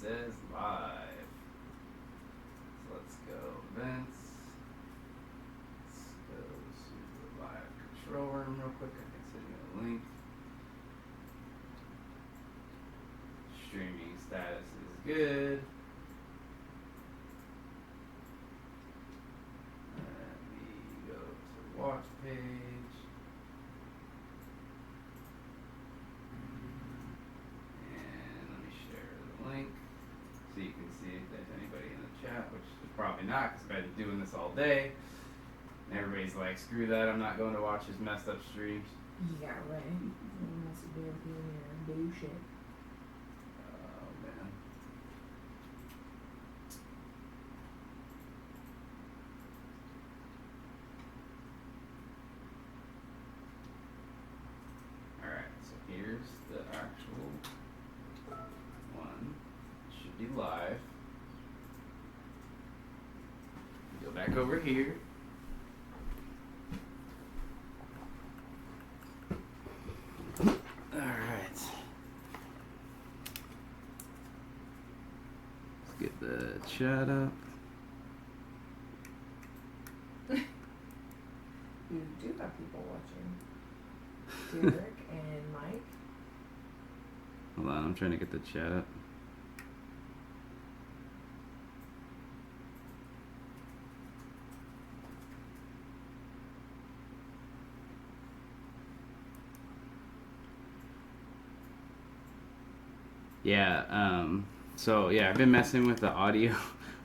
says live. So let's go events. Let's go to the live control room real quick. I can send you a link. Streaming status is good. Let me go to watch page. And let me share the link so you can see if there's anybody in the chat, which is probably not because I've been doing this all day. And everybody's like, screw that, I'm not going to watch his messed up streams. Yeah, right. Someone wants to be up here and do shit. Oh, man. Alright, so here's the actual one. It should be live. Go back over here. Alright. Let's get the chat up. You do have people watching. Derek and Mike. Hold on, I'm trying to get the chat up. Yeah, so yeah, I've been messing with the audio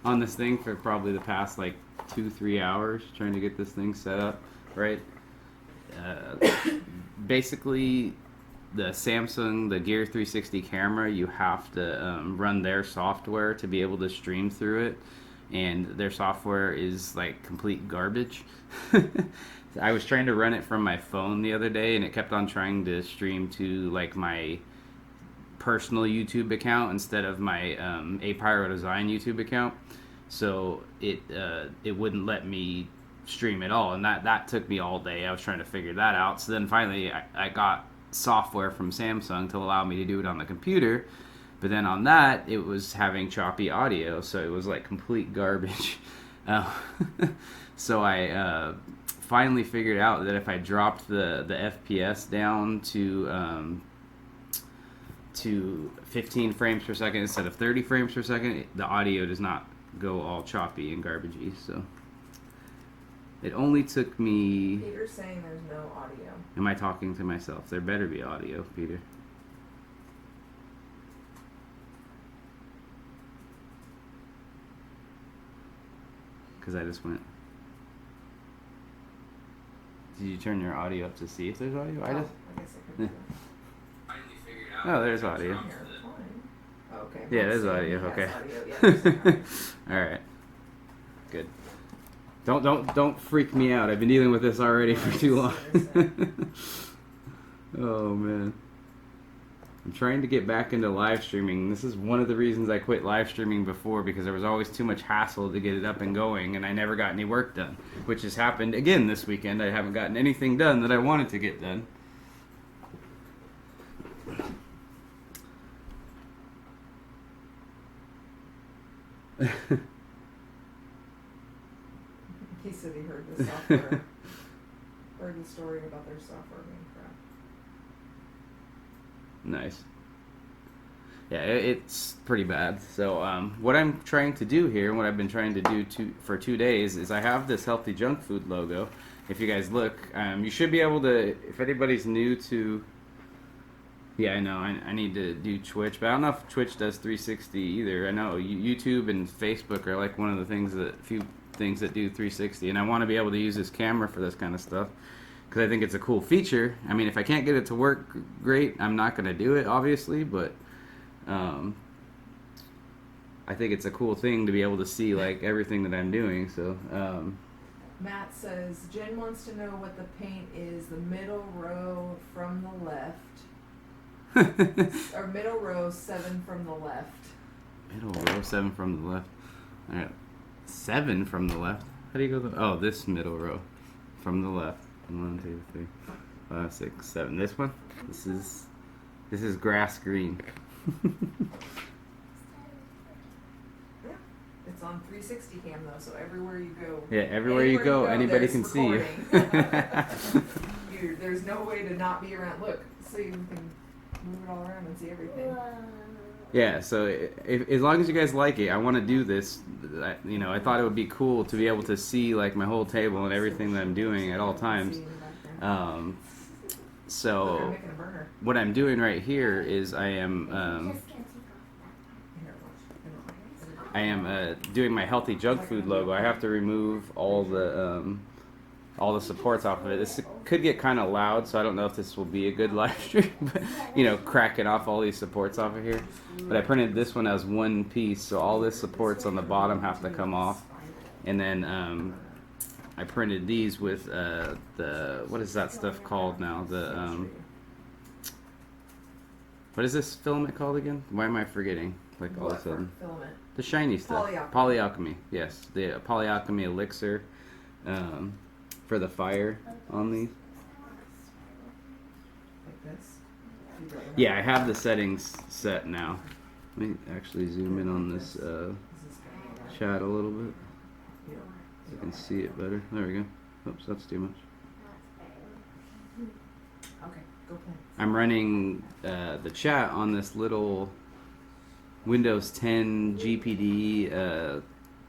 on this thing for probably the past like 2-3 hours trying to get this thing set up, right? Basically, the Samsung, the Gear 360 camera, you have to run their software to be able to stream through it, and their software is like complete garbage. I was trying to run it from my phone the other day, and it kept on trying to stream to like my personal YouTube account instead of my a Pyro Design YouTube account, so it wouldn't let me stream at all, and that took me all day. I was trying to figure that out. So then finally I got software from Samsung to allow me to do it on the computer, but then on that it was having choppy audio, so it was like complete garbage. So I finally figured out that if I dropped the FPS down to 15 frames per second instead of 30 frames per second, the audio does not go all choppy and garbagey. So it only took me... Peter's saying there's no audio. Am I talking to myself? There better be audio, Peter. Because I just went... Did you turn your audio up to see if there's audio? I guess I could do that. Oh, there's audio. Okay. Yeah, there's audio. Okay. All right. Good. Don't freak me out. I've been dealing with this already for too long. Oh man. I'm trying to get back into live streaming. This is one of the reasons I quit live streaming before, because there was always too much hassle to get it up and going, and I never got any work done, which has happened again this weekend. I haven't gotten anything done that I wanted to get done. He said he heard the software, heard the story about their software being crap. Nice. Yeah, it's pretty bad. So what I'm trying to do here, and what I've been trying to do for 2 days, is I have this Healthy Junk Food logo. If you guys look, you should be able to, if anybody's new to... Yeah, I know, I need to do Twitch, but I don't know if Twitch does 360 either. I know YouTube and Facebook are like one of the few things that do 360, and I want to be able to use this camera for this kind of stuff, because I think it's a cool feature. I mean, if I can't get it to work great, I'm not going to do it, obviously, but I think it's a cool thing to be able to see like everything that I'm doing, so... Matt says, Jen wants to know what the paint is, the middle row from the left. Or middle row 7 from the left. Middle row 7 from the left. Alright. 7 from the left? How do you go? Oh, this middle row. From the left. 1, 2, 3, 5, 6, 7. This one? This is grass green. It's on 360 cam though, so everywhere you go. Yeah, everywhere you go, anybody there's can see you. There's no way to not be around. Look, so you can move it all around and see everything. Yeah, so as long as you guys like it, I want to do this. I thought it would be cool to be able to see like my whole table and everything that I'm doing at all times. So what I'm doing right here is I am doing my Healthy Junk Food logo. I have to remove all the supports off of it. This could get kind of loud, so I don't know if this will be a good live stream, but cracking off all these supports off of here. But I printed this one as one piece, so all the supports on the bottom have to come off. And then I printed these with what is that stuff called now? What is this filament called again? Why am I forgetting? Like all of a sudden. Filament. The shiny stuff. Polyalchemy. Yes, the polyalchemy elixir for the fire on these. Like this? Yeah, I have the settings set now. Let me actually zoom in on this chat a little bit. You can see it better. There we go. Oops, that's too much. Okay, go play. I'm running the chat on this little Windows 10 GPD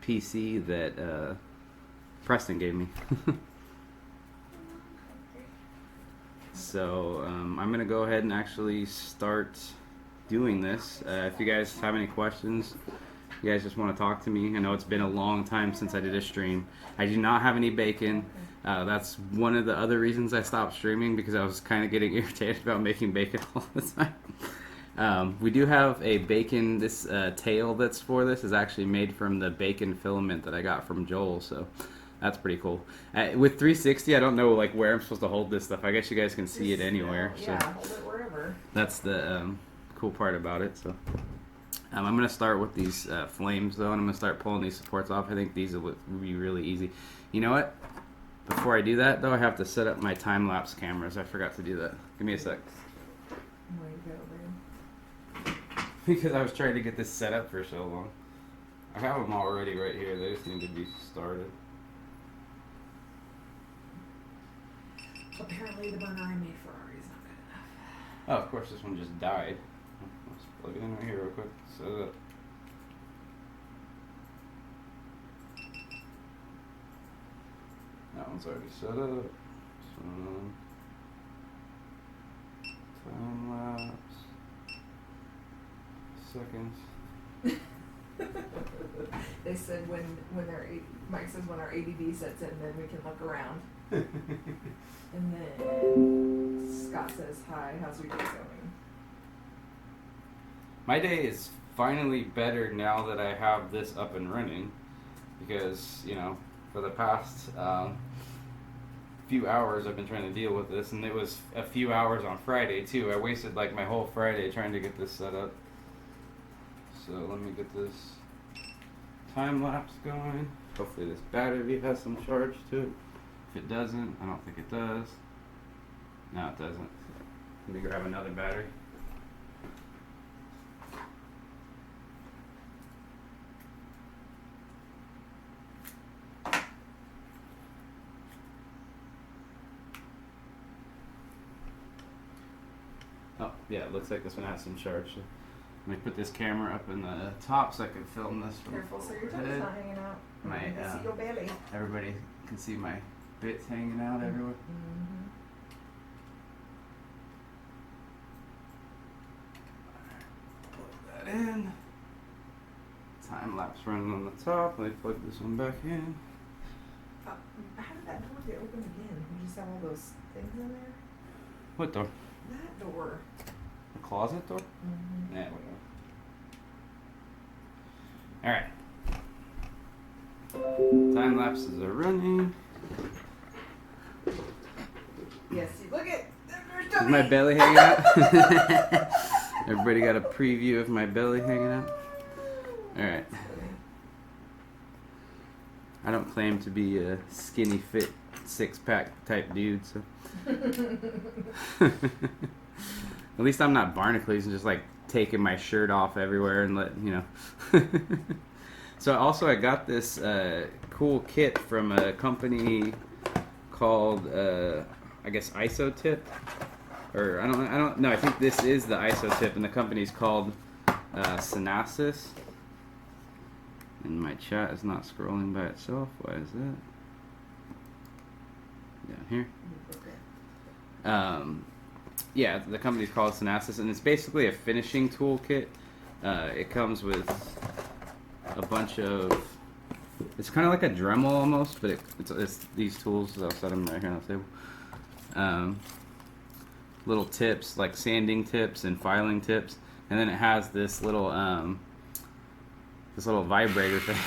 PC that Preston gave me. So I'm going to go ahead and actually start doing this. If you guys have any questions, you guys just want to talk to me. I know it's been a long time since I did a stream. I do not have any bacon. That's one of the other reasons I stopped streaming, because I was kind of getting irritated about making bacon all the time. We do have a bacon, this tail that's for this is actually made from the bacon filament that I got from Joel, so that's pretty cool. With 360, I don't know like where I'm supposed to hold this stuff. I guess you guys can see it anywhere. Yeah, so hold it wherever. That's the cool part about it. So I'm going to start with these flames though, and I'm going to start pulling these supports off. I think these will be really easy. You know what? Before I do that though, I have to set up my time-lapse cameras. I forgot to do that. Give me a sec. Way to go, man. Because I was trying to get this set up for so long. I have them already right here. They just need to be started. Apparently the burner I made for Ari is not good enough. Oh, of course this one just died. Let's plug it in right here real quick. Set it up. That one's already set up. So, time lapse. Seconds. They said when Mike says when our ADD sets in, then we can look around. And then Scott says, "Hi, how's your day going?" My day is finally better now that I have this up and running, because for the past few hours I've been trying to deal with this, and it was a few hours on Friday too. I wasted like my whole Friday trying to get this set up. So let me get this time lapse going. Hopefully this battery has some charge to it. If it doesn't, I don't think it does. No, it doesn't. Let me grab another battery. Oh, yeah, it looks like this one has some charge. So let me put this camera up in the top so I can film this from Careful, so your tongue's not hanging out. My, you can see your belly. Everybody can see my bits hanging out everywhere. Mm-hmm. Plug that in. Time lapse running on the top. Let me plug this one back in. How did that door get open again? You just have all those things in there? What door? That door. The closet door? Mm-hmm. Yeah, whatever. Alright. Time lapses are running. Yes, look at Is my belly hanging out? Everybody got a preview of my belly hanging out? Alright. I don't claim to be a skinny fit six-pack type dude, so at least I'm not Barnacles and just like taking my shirt off everywhere and let So also I got this cool kit from a company called I guess Isotip, or I don't know. I think this is the Isotip, and the company's called Synasis. And my chat is not scrolling by itself. Why is that? Down here. Yeah, the company's called Synasis, and it's basically a finishing toolkit. It comes with a bunch of. It's kind of like a Dremel almost, but it's these tools. I'll set them right here on the table. Little tips, like sanding tips and filing tips, and then it has this little vibrator thing.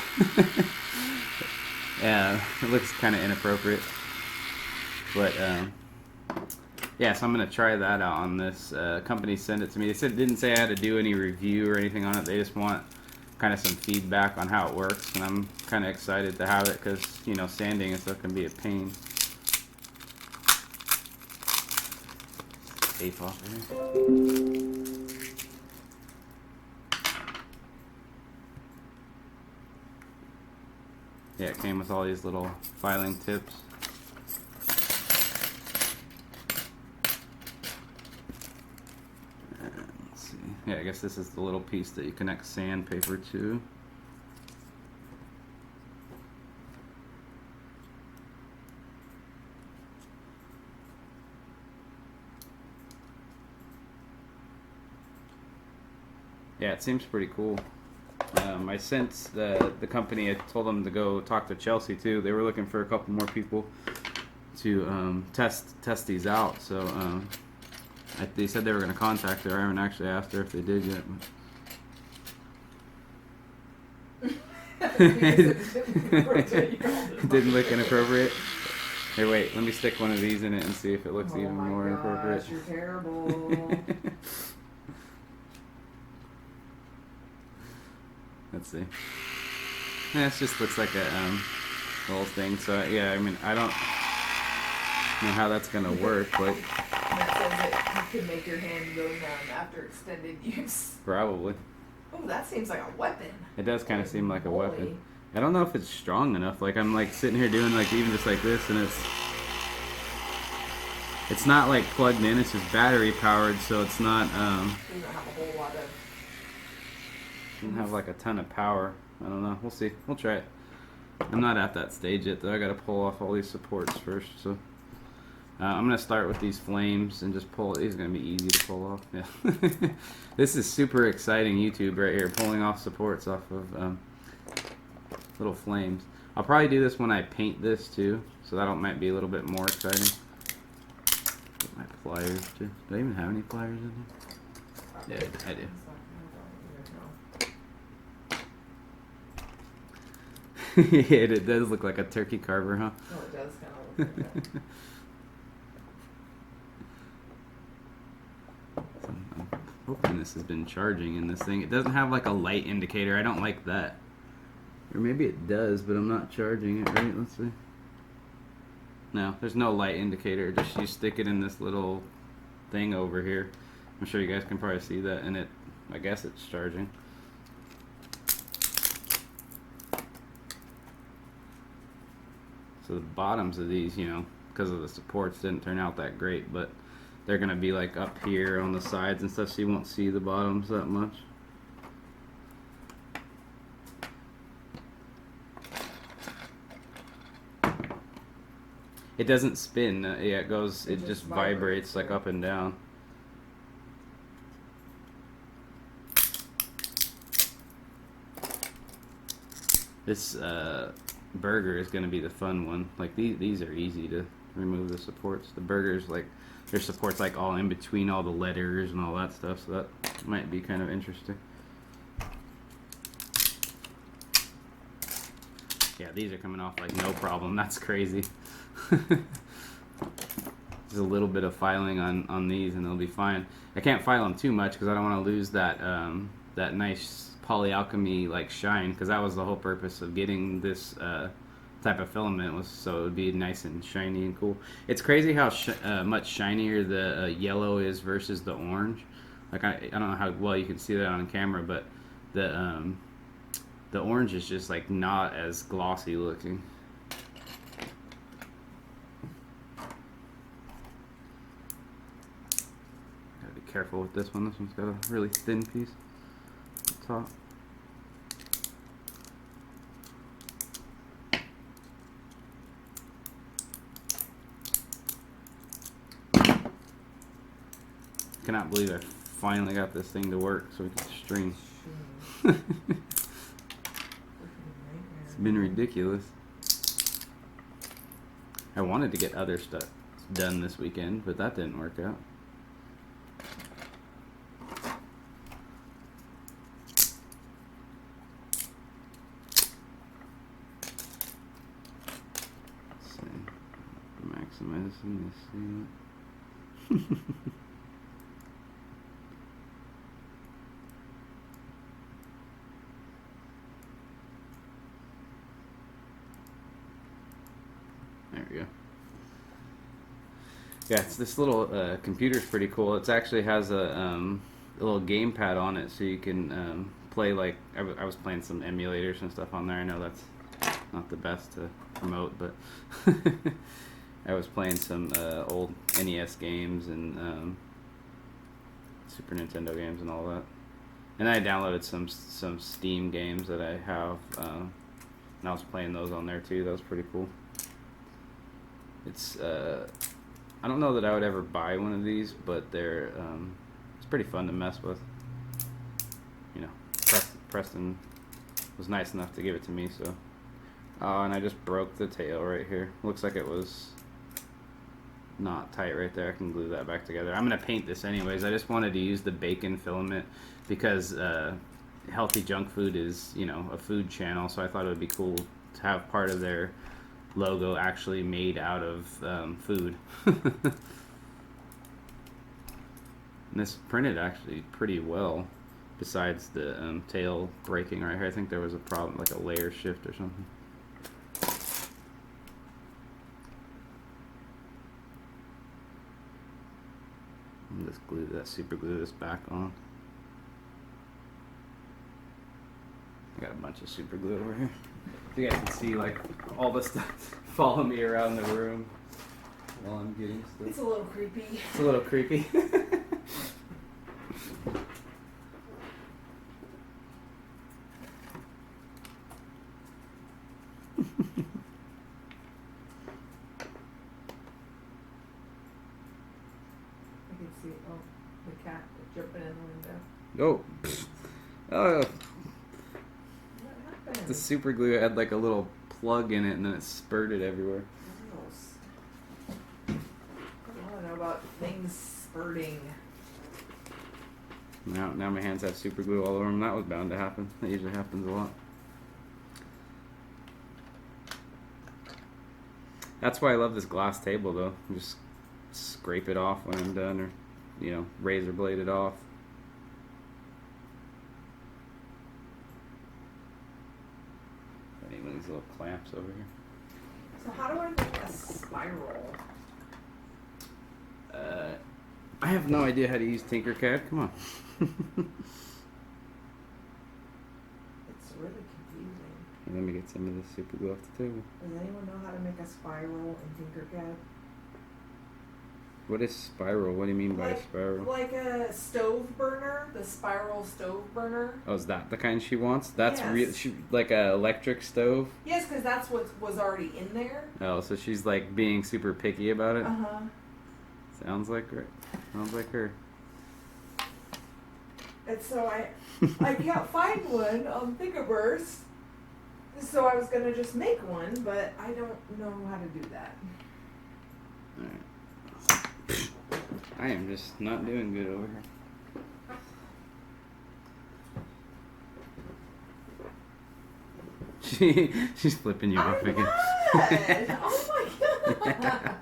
Yeah, it looks kind of inappropriate, but yeah. So I'm gonna try that out on this. Company sent it to me. They didn't say I had to do any review or anything on it. They just want kind of some feedback on how it works, and I'm kind of excited to have it because sanding and stuff can be a pain. Tape off here. Yeah, it came with all these little filing tips. Let's see. Yeah, I guess this is the little piece that you connect sandpaper to. Yeah, it seems pretty cool. I sent the company, I told them to go talk to Chelsea too. They were looking for a couple more people to test these out. So they said they were going to contact her. I haven't actually asked her if they did yet. It didn't look inappropriate. Here, wait. Let me stick one of these in it and see if it looks even more inappropriate. You're terrible. Let's see. Yeah, it just looks like a little thing. So yeah, I mean, I don't know how that's gonna work, but that says that you can make your hand go numb after extended use. Probably. Oh, that seems like a weapon. It does kind of seem like a weapon. I don't know if it's strong enough. Like I'm like sitting here doing like even just like this, and it's not like plugged in. It's just battery powered, so it's not. You don't have a whole lot of. Doesn't have like a ton of power. I don't know. We'll see. We'll try it. I'm not at that stage yet, though. I got to pull off all these supports first. So I'm gonna start with these flames and just pull. These are gonna be easy to pull off. Yeah. This is super exciting YouTube right here, pulling off supports off of little flames. I'll probably do this when I paint this too, so that might be a little bit more exciting. Get my pliers too. Do I even have any pliers in here? Yeah, I do. Yeah, it does look like a turkey carver, huh? Oh, it does kind of look like that. I'm hoping this has been charging in this thing. It doesn't have like a light indicator. I don't like that. Or maybe it does, but I'm not charging it, right? Let's see. No, there's no light indicator. Just you stick it in this little thing over here. I'm sure you guys can probably see that, and I guess it's charging. So the bottoms of these, because of the supports, didn't turn out that great, but they're going to be like up here on the sides and stuff, so you won't see the bottoms that much. It doesn't spin. Yeah, it just vibrates like up and down. This burger is going to be the fun one. Like these are easy to remove the supports. The burgers, like there's supports like all in between all the letters and all that stuff, so that might be kind of interesting. Yeah, these are coming off like no problem. That's crazy. Just a little bit of filing on these and they'll be fine. I can't file them too much because I don't want to lose that that nice polyalchemy like shine, because that was the whole purpose of getting this type of filament, was so it would be nice and shiny and cool. It's crazy how much shinier the yellow is versus the orange. Like I don't know how well you can see that on camera, but the The orange is just like not as glossy looking. Gotta be careful with this one. This one's got a really thin piece at the top. Cannot believe I finally got this thing to work so we can stream. It's been ridiculous. I wanted to get other stuff done this weekend, but that didn't work out. Let's see. Maximize this. See. There we go. Yeah, it's this little computer's pretty cool. It actually has a little gamepad on it, so you can play like I was playing some emulators and stuff on there. I know that's not the best to promote, but I was playing some old NES games and Super Nintendo games and all that. And I downloaded some Steam games that I have, and I was playing those on there too. That was pretty cool. It's I don't know that I would ever buy one of these, but they're it's pretty fun to mess with. You know, Preston was nice enough to give it to me, so. Oh, and I just broke the tail right here. Looks like it was not tight right there. I can glue that back together. I'm gonna paint this anyways. I just wanted to use the bacon filament because Healthy Junk Food is, you know, a food channel, so I thought it would be cool to have part of their logo actually made out of food. And this printed actually pretty well, besides the tail breaking right here. I think there was a problem, like a layer shift or something. I'm just super glue this back on. I got a bunch of super glue over here. You guys can see like all the stuff follow me around the room while I'm getting stuff. It's a little creepy. It's a little creepy. I can see the cat jumping in the window. Oh. What happened? The super glue had like a little plug in it and then it spurted everywhere. Gross. I don't know about things spurting. Now my hands have super glue all over them. That was bound to happen. That usually happens a lot. That's why I love this glass table though. Just scrape it off when I'm done, or, you know, razor blade it off. One of these little clamps over here. So how do I make a spiral? I have no idea how to use Tinkercad. Come on. It's really confusing. Let me get some of this super glue off the table. Does anyone know how to make a spiral in Tinkercad? What is spiral? What do you mean by Like- spiral? Like a stove burner, the spiral stove burner. Oh, is that the kind she wants? That's Yes. like a electric stove. Yes, because that's what was already in there. Oh, so she's like being super picky about it. Uh-huh. Sounds like her. Sounds like her. And so I can't find one on Thingiverse. So I was gonna just make one, but I don't know how to do that. All right. I am just not doing good over here. She's flipping you off I'm again. not! Oh my god!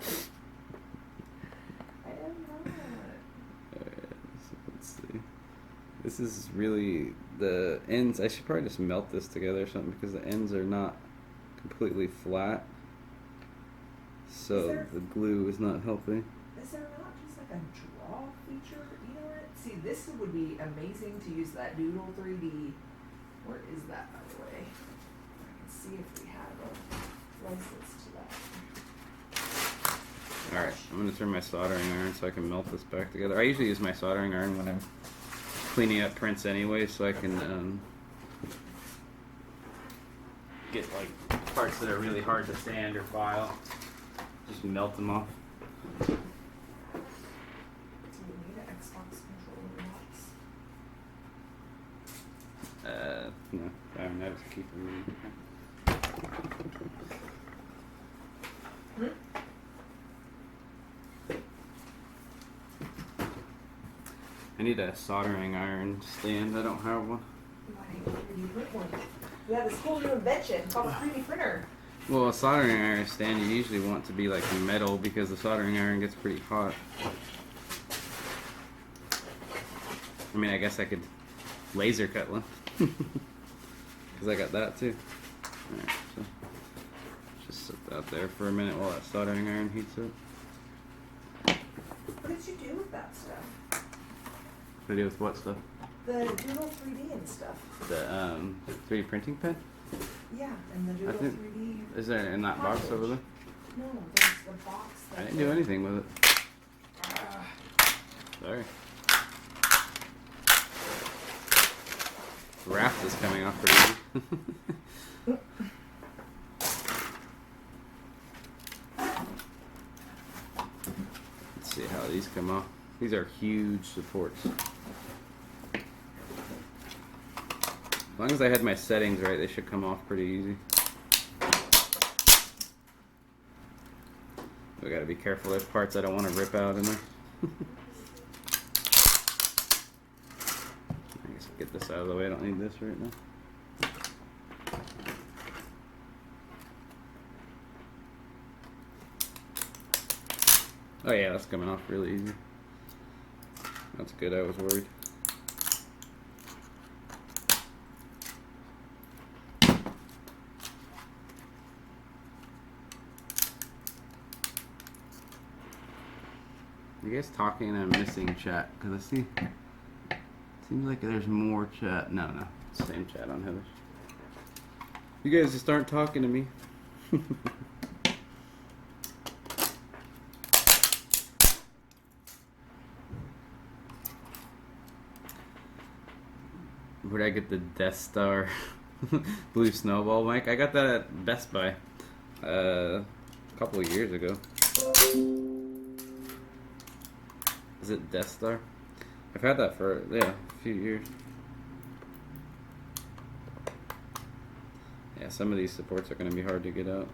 I am not. Alright, so let's see. This is really the ends. I should probably just melt this together or something because the ends are not completely flat. So the glue is not helping. Is there not just like a draw feature? You know what? See, this would be amazing to use that Doodle 3D Where is that, by the way? I can see if we have a license to that. Alright, I'm going to turn my soldering iron so I can melt this back together. I usually use my soldering iron when I'm cleaning up prints anyway, so I can get like parts that are really hard to sand or file. Just melt them off. Do we need an Xbox controller box? No, I don't know, just keep them in. I need a soldering iron stand. I don't have one. Why didn't you put one? We have this whole new invention called a 3D printer. Well, a soldering iron stand you usually want to be like metal because the soldering iron gets pretty hot. I mean, I guess I could laser cut one. Because I got that too. Alright, so just sit that there for a minute while that soldering iron heats up. What did you do with that stuff? What do you do with what stuff? The Doodle 3D and stuff. The 3D printing pen? Yeah, and the Doodle 3D. Is there in that box over there? No, there's the box. I didn't do anything with it. Sorry. The raft is coming off pretty easy. Let's see how these come off. These are huge supports. As long as I had my settings right, they should come off pretty easy. We gotta be careful, there's parts I don't want to rip out in there. I guess I'll get this out of the way, I don't need this right now. Oh yeah, that's coming off really easy. That's good, I was worried. You guys talking and I'm missing chat because I see. Seems like there's more chat. No, same chat on Heather's. You guys just aren't talking to me. Where'd I get the Death Star blue snowball mic? I got that at Best Buy a couple of years ago. Is it Death Star? I've had that for, a few years. Yeah, some of these supports are going to be hard to get out.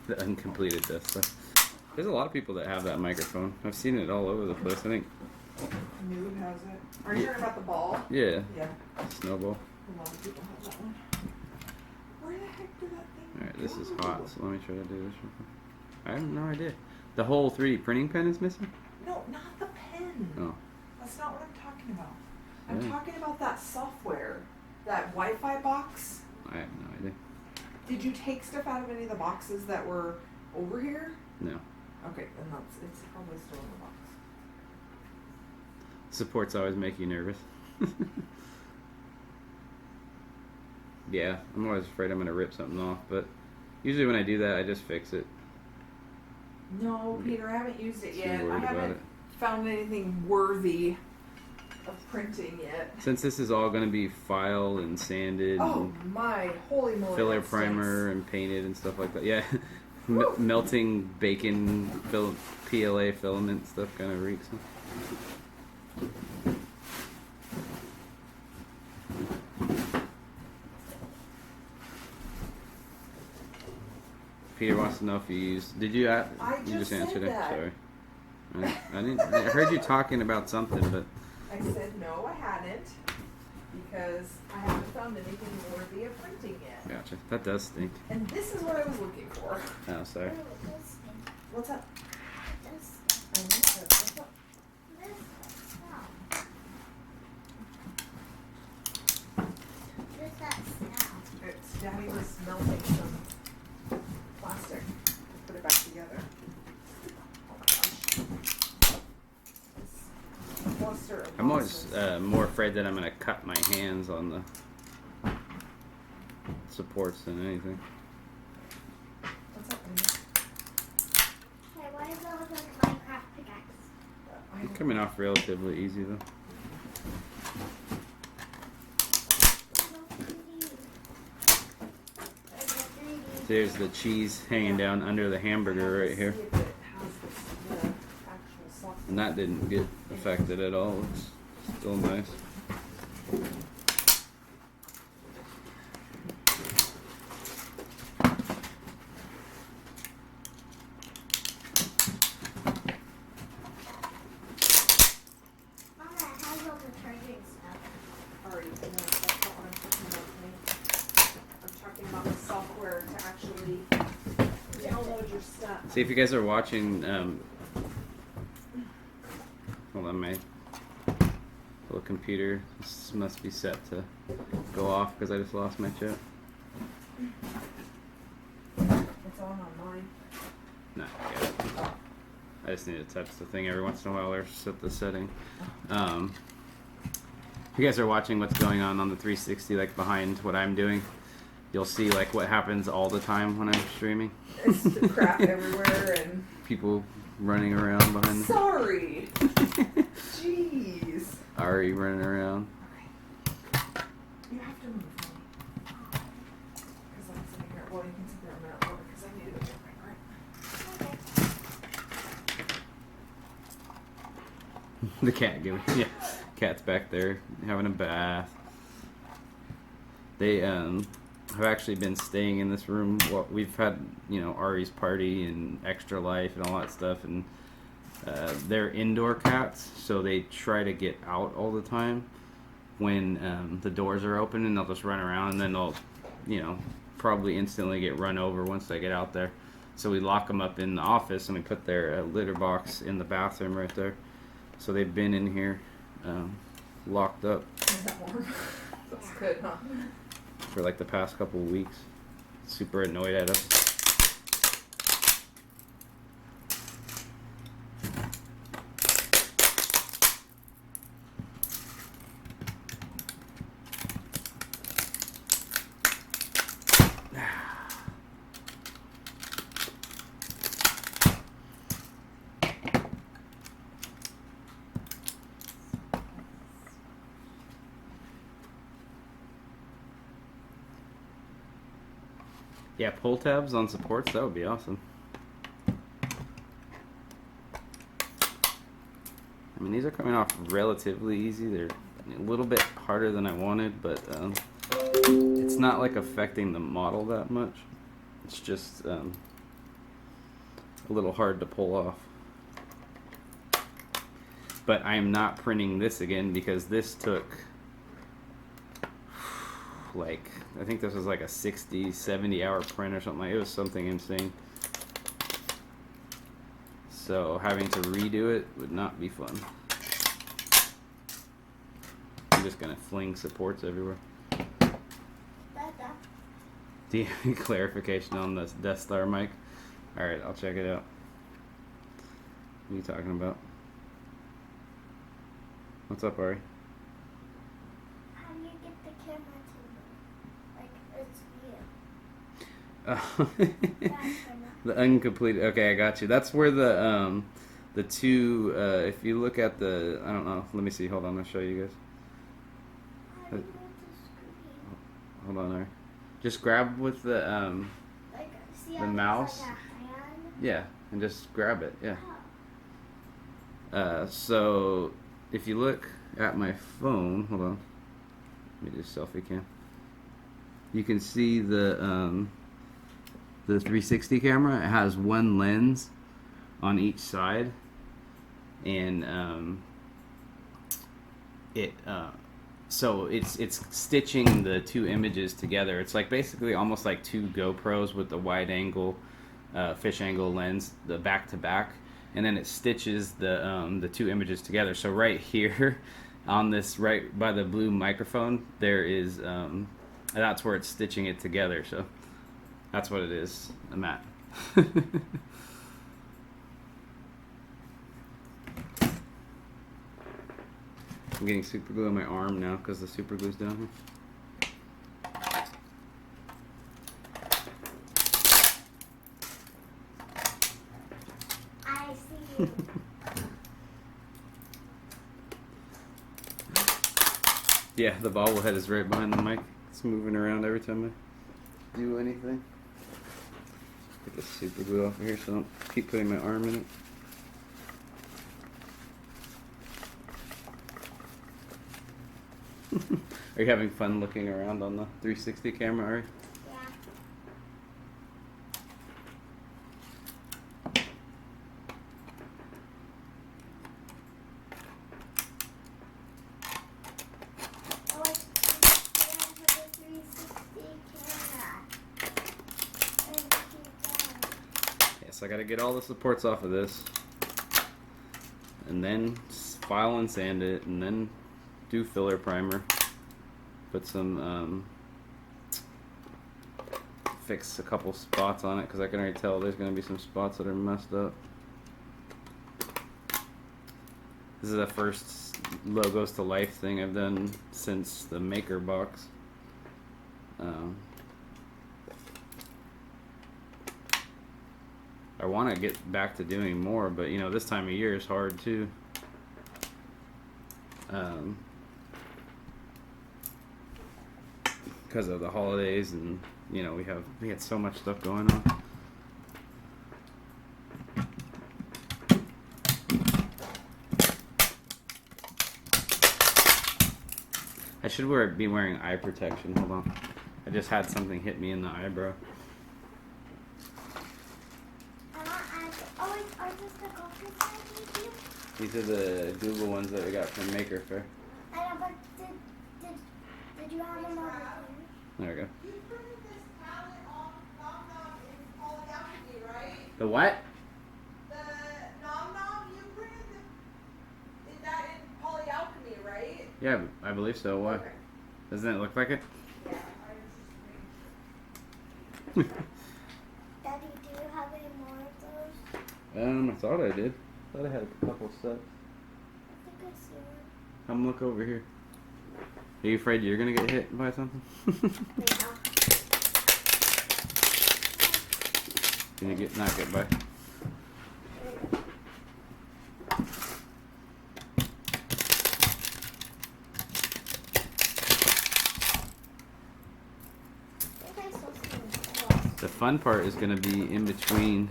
The uncompleted Death Star. There's a lot of people that have that microphone. I've seen it all over the place, I think. Noob has it. Are you talking about the ball? Yeah. Yeah. Snowball. A lot of people have that one. Where the heck did that thing Alright, this is go? hot, so let me try to do this real quick. I have no idea. The whole 3D printing pen is missing? No, not the pen. Oh. That's not what I'm talking about. I'm Yeah. talking about that software. That Wi-Fi box. I have no idea. Did you take stuff out of any of the boxes that were over here? No. Okay, then it's probably still in the box. Supports always make you nervous. Yeah, I'm always afraid I'm going to rip something off, but usually when I do that, I just fix it. No, Peter, I haven't used it Too yet. I worried about haven't it. found anything worthy of printing yet. Since this is all going to be filed and sanded Oh and my, holy moly. filler that primer and painted and stuff like that. Yeah, melting bacon PLA filament stuff kind of reeks. Peter wants to know if you used. Did you? I You just answered said it. that. Sorry. I didn't. I heard you talking about something, but I said no, I hadn't, because I haven't found anything worthy of printing yet. gotcha. That does stink. And this is what I was looking for. Oh, sorry. What's up? I missed it. What's up? It's Daddy was melting some plastic. certain I'm always losses. more afraid that I'm gonna cut my hands on the supports than anything. What's up, baby? Hey, why does that look like a Minecraft pickaxe? It's coming off relatively easy though. There's the cheese hanging down under the hamburger right here. See if it has the actual sauce. And that didn't get affected at all. It's still nice. Mama, it has all the charging stuff. Already, no, that's not what I'm talking about. Honey. I'm talking about the software to actually download your stuff. See if you guys are watching. Hold on, my little computer. This must be set to go off because I just lost my chat. It's on mine. No, I got it. I just need to touch the thing every once in a while or set the setting. If you guys are watching what's going on the 360, like behind what I'm doing, you'll see like what happens all the time when I'm streaming. It's the crap everywhere and. People running around behind. Sorry. Jeez. Ari running around. You have to move, honey. Because I'm sitting here. Well, you can sit there a minute longer because I need to go get my drink. The cat giving, yeah, cat's back there having a bath. They have actually been staying in this room. Well, we've had Ari's party and Extra Life and all that stuff, and they're indoor cats, so they try to get out all the time when the doors are open, and they'll just run around, and then they'll probably instantly get run over once they get out there. So we lock them up in the office, and we put their litter box in the bathroom right there. So they've been in here locked up Is that warm? That's good, huh? for like the past couple of weeks. Super annoyed at us. Yeah, pull tabs on supports, that would be awesome. I mean, these are coming off relatively easy. They're a little bit harder than I wanted, but it's not like affecting the model that much. It's just a little hard to pull off. But I am not printing this again because this took like, I think this was like a 60, 70 hour print or something. It was something insane. So having to redo it would not be fun. I'm just gonna fling supports everywhere. Do you have any clarification on the Death Star mic? Alright, I'll check it out. What are you talking about? What's up, Ari? How do you get the camera to move? Like, it's you. The incomplete. Okay, I got you. That's where the two. If you look at the, I don't know. Let me see. Hold on. I'll show you guys. How do you move the screen? Hold on, there. Just grab with the Like, see the how mouse. there's like a hand? Yeah, and just grab it. Yeah. Oh. So if you look at my phone, hold on. Let me just selfie cam. You can see the 360 camera. It has one lens on each side, and so it's stitching the two images together. It's like basically almost like two GoPros with the wide angle fish angle lens, the back to back, and then it stitches the two images together. So right here on this, right by the blue microphone, there is that's where it's stitching it together. So that's what it is, Matt. I'm getting super glue on my arm now because the super glue's down here. I see you. Yeah, the bobblehead is right behind the mic. It's moving around every time I do anything. Get the super glue off of here so I don't keep putting my arm in it. Are you having fun looking around on the 360 camera, Ari? Yeah. Oh, it's for the 360 camera. And keep going. Yeah, so I gotta get all the supports off of this. And then file and sand it, and then do filler primer. Put some, fix a couple spots on it because I can already tell there's going to be some spots that are messed up. This is the first Logos to Life thing I've done since the Maker box. I want to get back to doing more, but you know, this time of year is hard too. Because of the holidays, and you know, we had so much stuff going on. I should be wearing eye protection. Hold on, I just had something hit me in the eyebrow. Are these the coffee I gave you? These are the Google ones that I got from Maker Faire. I know, but did you have them over here? There we go. You printed this palette on Nom Nom in polyalchemy, right? The what? The Nom Nom, you printed that in polyalchemy, right? Yeah, I believe so. Why? Okay. Doesn't it look like it? Yeah, I was just making Daddy, do you have any more of those? I thought I did. Thought I had a couple sets. I think I see one. Come look over here. Are you afraid you're gonna get hit by something? Yeah. Can you not get by? The fun part is gonna be in between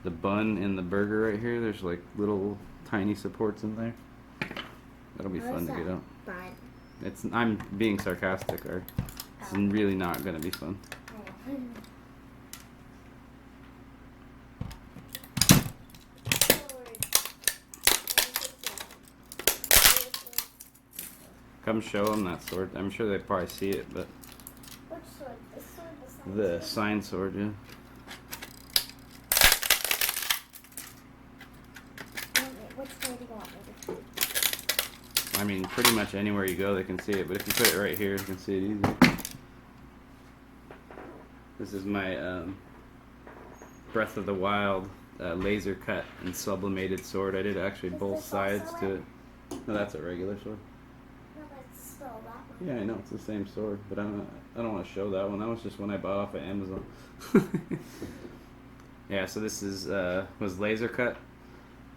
the bun and the burger right here. There's like little tiny supports in there. That'll be fun to get out. I'm being sarcastic, or it's really not gonna be fun. Come show them that sword. I'm sure they probably see it, but Which sword? The sword beside the you? sign sword, yeah. Which sword do you want me to put? I mean, pretty much anywhere you go, they can see it. But if you put it right here, you can see it easy. This is my Breath of the Wild laser cut and sublimated sword. I did actually Is both this sides also to it? it. No, that's a regular sword. No, but it's still that one. Yeah, I know it's the same sword, but I don't want to show that one. That was just one I bought off of Amazon. Yeah, so this is was laser cut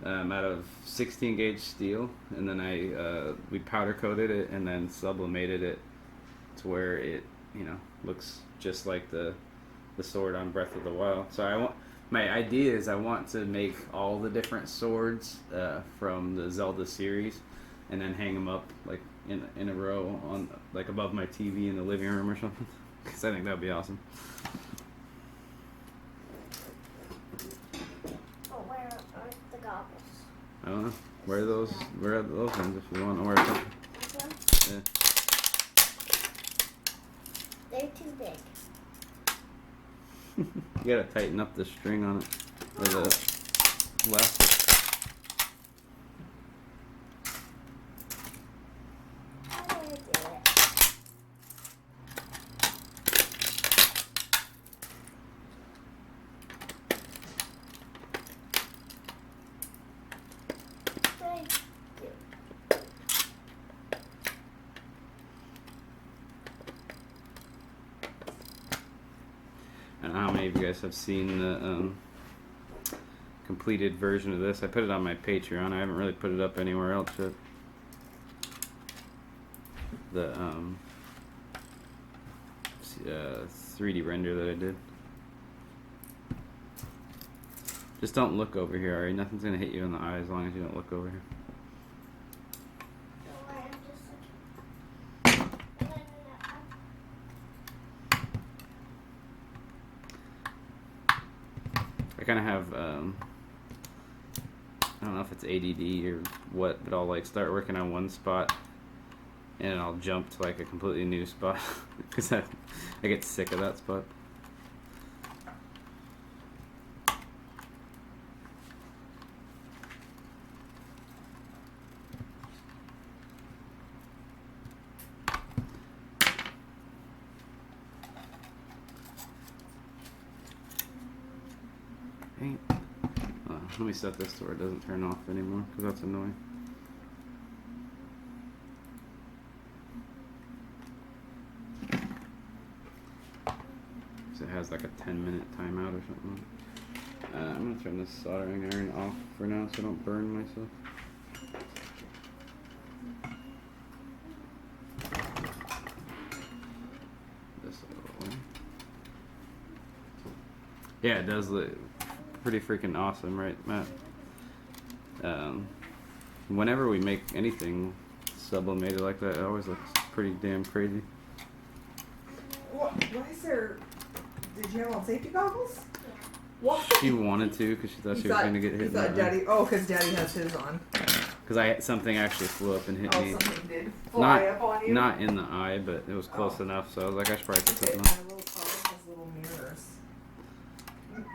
out of 16 gauge steel, and then we powder coated it and then sublimated it to where it looks just like the sword on Breath of the Wild. So my idea is I want to make all the different swords from the Zelda series, and then hang them up like in a row on like above my TV in the living room or something. Because I think that'd be awesome. Oh, where are the goggles? I don't know. Wear those ones if you want to wear something. This one? Yeah. They're too big. You gotta tighten up the string on it. Or the elastic. How do I do it? What do I do? guys have seen the completed version of this. I put it on my Patreon. I haven't really put it up anywhere else yet. The 3D render that I did. Just don't look over here, Ari. Nothing's gonna hit you in the eye as long as you don't look over here. Don't worry, I'm just looking. I kind of have, I don't know if it's ADD or what, but I'll like start working on one spot and I'll jump to like a completely new spot because I get sick of that spot. Let me set this so it doesn't turn off anymore because that's annoying. So it has like a 10-minute timeout or something. I'm going to turn this soldering iron off for now so I don't burn myself. This little way. Yeah, it does look pretty freaking awesome, right, Matt? Whenever we make anything sublimated like that, it always looks pretty damn crazy. Why is there? Did you have on safety goggles? What? She wanted to because she thought she was going to get hit in the eye. Daddy. Oh, because Daddy has his on. Because something actually flew up and hit me. Something did fly up on you. Not in the eye, but it was close enough. So I was like, I should probably put something on. My little car has little mirrors,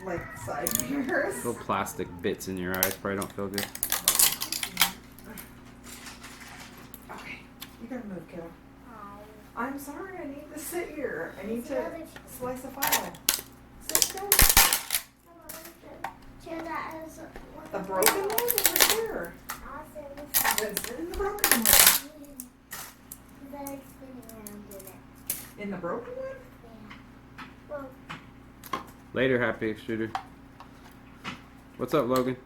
like side mirrors. Little plastic bits in your eyes probably don't feel good. Okay, you gotta move, kiddo. I'm sorry, I need to sit here. I need to slice a file. Sit down. The broken one is right there. It's in the broken one. In the broken one? Yeah. Later, Happy Extruder. What's up, Logan?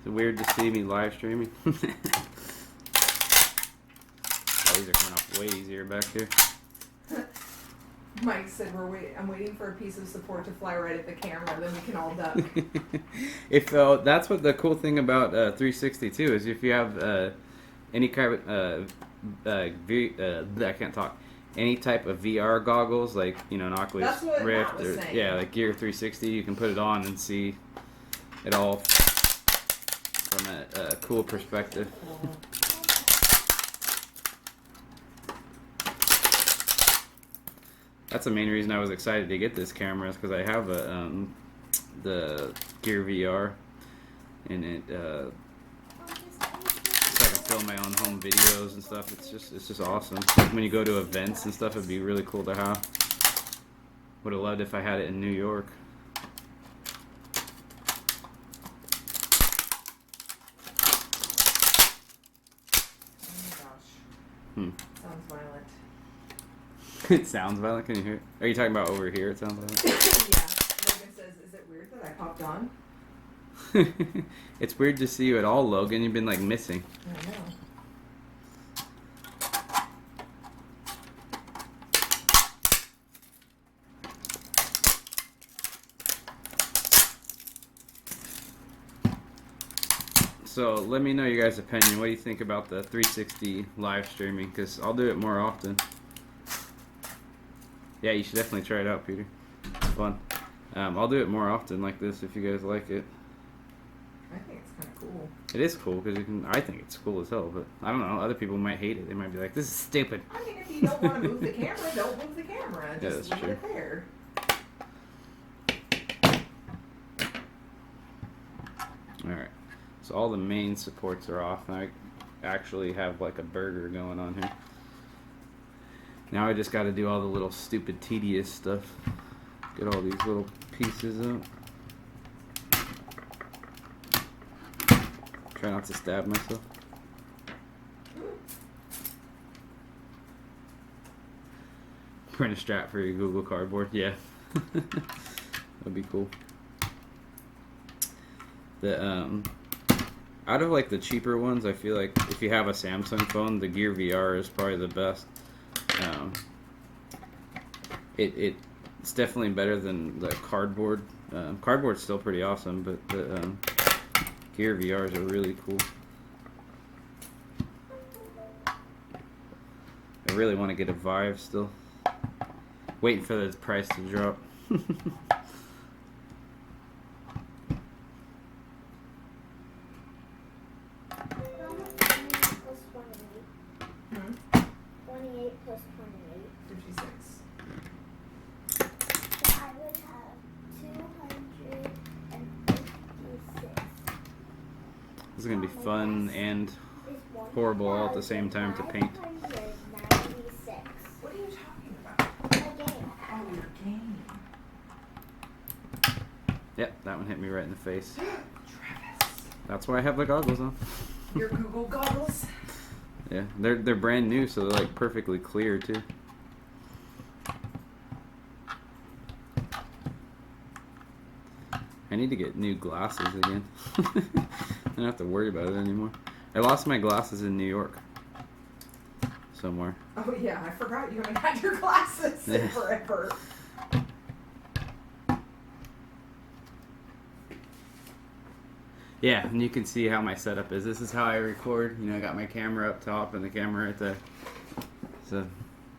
Is it weird to see me live streaming? Oh, these are coming off way easier back here. Mike said I'm waiting for a piece of support to fly right at the camera, then we can all duck. If that's what the cool thing about 360 too is, if you have any kind of I can't talk. Any type of VR goggles, like an Oculus Rift, or like Gear 360, you can put it on and see it all from a cool perspective. That's the main reason I was excited to get this camera, is because I have the Gear VR, and so I can film my own home videos and stuff. It's just awesome. Like when you go to events and stuff, it'd be really cool to have. Would have loved if I had it in New York. Oh my gosh. Sounds violent. It sounds violent. Can you hear it? Are you talking about over here? It sounds violent. Yeah. Logan says, is it weird that I popped on? It's weird to see you at all, Logan. You've been like missing. I know. So let me know your guys' opinion. What do you think about the 360 live streaming? Because I'll do it more often. Yeah, you should definitely try it out, Peter. It's fun. I'll do it more often like this if you guys like it. I think it's kind of cool. It is cool because I think it's cool as hell, but I don't know. Other people might hate it. They might be like, "This is stupid." I mean, if you don't want to move the camera, don't move the camera. Just leave it there. All right. So all the main supports are off, and I actually have like a burger going on here. Now I just got to do all the little stupid tedious stuff. Get all these little pieces up. Try not to stab myself. Print a strap for your Google Cardboard. Yeah. That'd be cool. The out of like the cheaper ones, I feel like if you have a Samsung phone, the Gear VR is probably the best. It's definitely better than the cardboard. Cardboard's still pretty awesome, but the Gear VRs are really cool. I really want to get a Vive still. Waiting for the price to drop. Hmm? 28 plus 28. 56. So I would have 256. This is gonna be fun and horrible all at the same time to paint. 596. What are you talking about? A game. Oh, your game. Yep, that one hit me right in the face. Travis. That's why I have the goggles on. Your Google goggles. Yeah, they're brand new, so they're like perfectly clear too. I need to get new glasses again. I don't have to worry about it anymore. I lost my glasses in New York. Somewhere. Oh yeah, I forgot you haven't had your glasses in Yeah. forever. Yeah, and you can see how my setup is. This is how I record. You know, I got my camera up top and the camera right there. So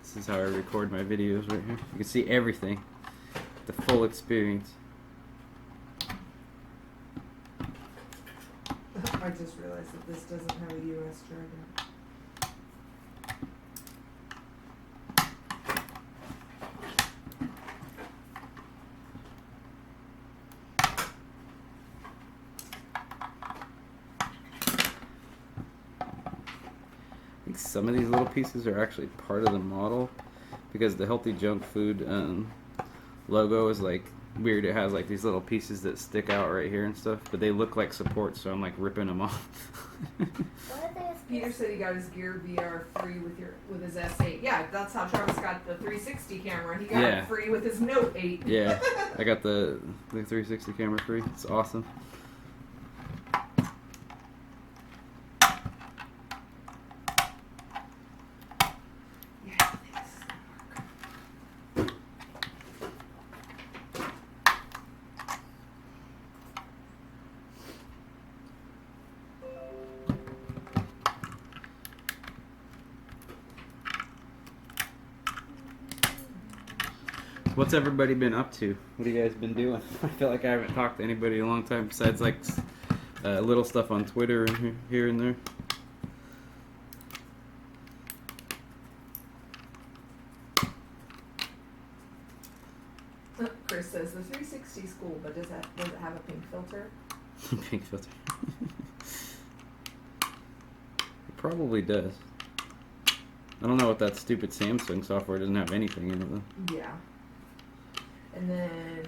this is how I record my videos right here. You can see everything. The full experience. I just realized that this doesn't have a US charger. I think some of these little pieces are actually part of the model because the Healthy Junk Food logo is like weird. It has like these little pieces that stick out right here and stuff, but they look like supports, so I'm like ripping them off. What if Peter said he got his Gear VR free with his S8. Yeah, that's how Travis got the 360 camera. He got Yeah. it free with his Note 8. Yeah, I got the 360 camera free. It's awesome. Yeah, I think this is gonna work. What's everybody been up to? What have you guys been doing? I feel like I haven't talked to anybody in a long time besides like little stuff on Twitter and here and there. Chris says the 360 is cool, but does it have a pink filter? Pink filter. It probably does. I don't know what that stupid Samsung software doesn't have anything in it though. Yeah. And then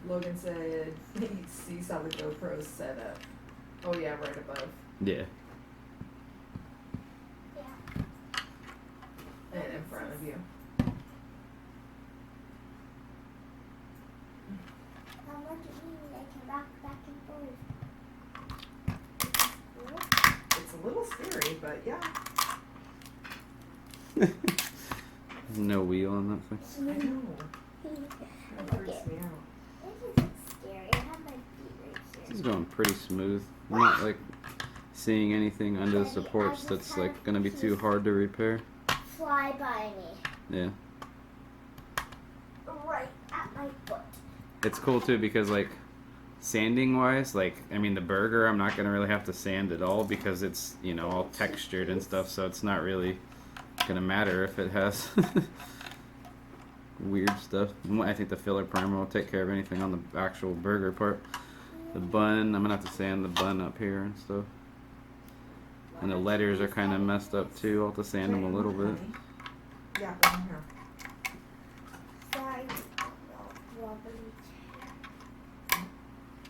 Logan said he saw the GoPro's set up. Oh yeah, right above. Yeah. Yeah. And in front of you. How much do you mean I can rock back and forth? It's a little scary, but yeah. There's no wheel on that thing. I know. That freaks me out. This isn't scary. I have my feet right This here. is going pretty smooth. I'm not like seeing anything under the supports that's like gonna be too hard to repair. Fly by me. Yeah. Right at my foot. It's cool too because like sanding wise, like I mean the burger I'm not gonna really have to sand at all because it's, you know, all textured and stuff, so it's not really gonna matter if it has weird stuff. I think the filler primer will take care of anything on the actual burger part. The bun, I'm gonna have to sand the bun up here and stuff. And the letters are kind of messed up too. I'll have to sand them a little bit. Yeah, right here. Sorry, wobbly chair. I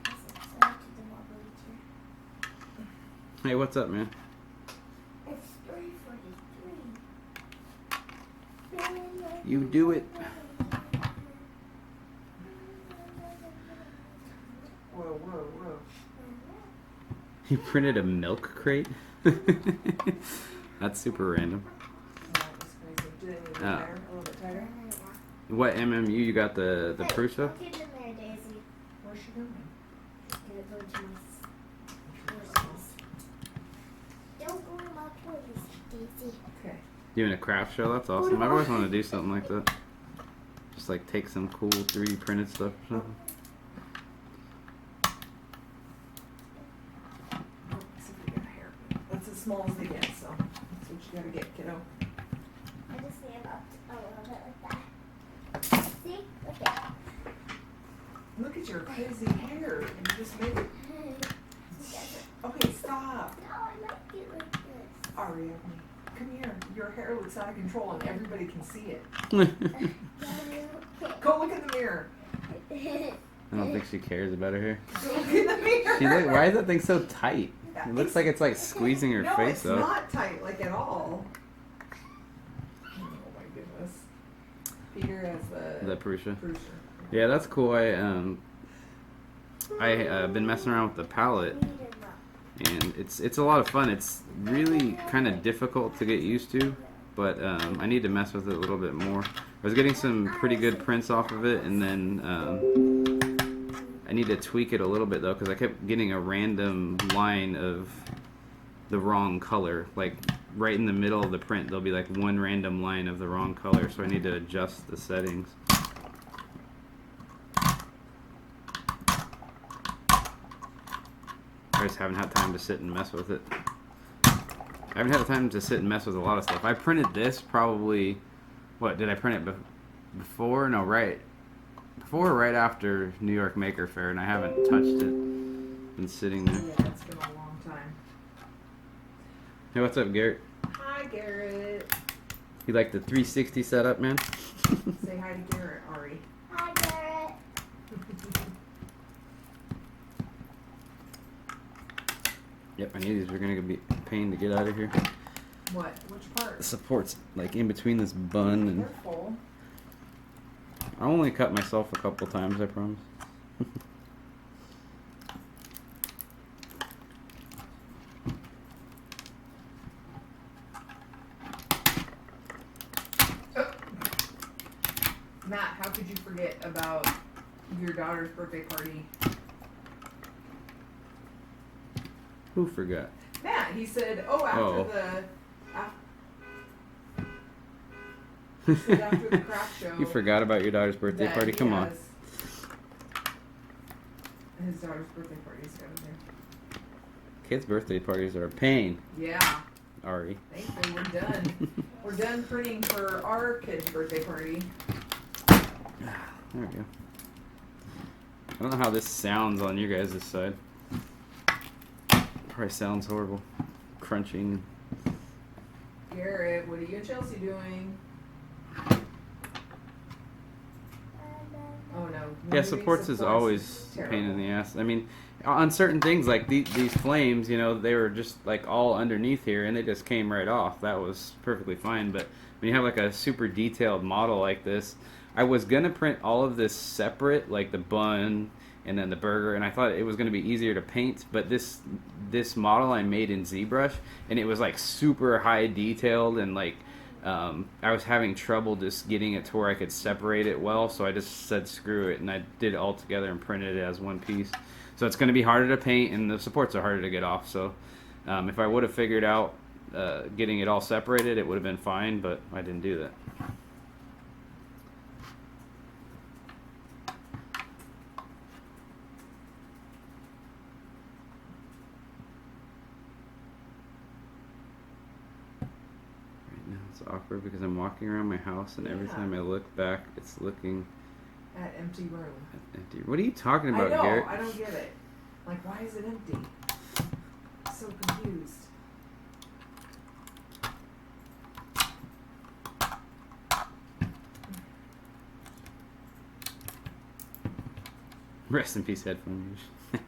said sorry to the wobbly chair. Hey, what's up, man? It's 3:43. You do it. Whoa, whoa, whoa. You printed a milk crate? That's super random. That was crazy. Do they need to tire a little bit tighter? What MMU you got the Prusa? Don't get in there, Daisy. Where's she going? Gonna go to my toys. Don't go to my toys, Daisy. Okay. Doing a craft show? That's awesome. I've always wanted to do something like that. Just like take some cool 3D printed stuff or something. Oh, let's see if we got a hair. That's as small as they get, so that's what you gotta get, kiddo. I just need about a little bit like that. See? Look at Look at your crazy hair. You just made it. Okay, stop. No, I like it like this. Ari, come here. Your hair looks out of control and everybody can see it. Go look in the mirror. I don't think she cares about her hair. Go look in the mirror. Why is that thing so tight? It looks like it's like squeezing her no, face it's up. not tight, like at all. Oh my goodness. Peter has The Prusa. Prusa. Yeah, that's cool. I been messing around with the palette, and it's a lot of fun. It's really kind of difficult to get used to, but I need to mess with it a little bit more. I was getting some pretty good prints off of it, and then I need to tweak it a little bit though, because I kept getting a random line of the wrong color. Like right in the middle of the print, there'll be like one random line of the wrong color, so I need to adjust the settings. I just haven't had time to sit and mess with it. I haven't had time to sit and mess with a lot of stuff. I printed this probably, what, did I print it before? No, right. Before or right after New York Maker Faire, and I haven't touched it. Been sitting there. Yeah, it's been a long time. Hey, what's up, Garrett? Hi, Garrett. You like the 360 setup, man? Say hi to Garrett, Ari. Hi, Garrett. Yep, I knew these were gonna be a pain to get out of here. What? Which part? The support's like in between this bun, and They're full. I only cut myself a couple times, I promise. Matt, how could you forget about your daughter's birthday party? Who forgot? Matt, he said, after he said after the craft show. You forgot about your daughter's birthday that party? he Come on. has His daughter's birthday party is going there. Kids' birthday parties are a pain, Yeah. Ari. Thankfully, we're done. We're done printing for our kid's birthday party. There we go. I don't know how this sounds on your guys' side. Probably sounds horrible. Crunching. Garrett, what are you and Chelsea doing? Oh no. Yeah, Moving supports is always a pain in the ass. I mean, on certain things like these flames, you know, they were just like all underneath here and they just came right off. That was perfectly fine. But when you have like a super detailed model like this, I was gonna print all of this separate, like the bun and then the burger, and I thought it was gonna be easier to paint. But this model I made in ZBrush, and it was like super high detailed, and like I was having trouble just getting it to where I could separate it well. So I just said screw it, and I did it all together and printed it as one piece. So it's gonna be harder to paint, and the supports are harder to get off. So if I would have figured out getting it all separated, it would have been fine. But I didn't do that. It's awkward because I'm walking around my house and every Yeah. time I look back, it's looking At empty room. empty. What are you talking I about, know, Garrett? I don't get it. Like, why is it empty? I'm so confused. Rest in peace, headphone use.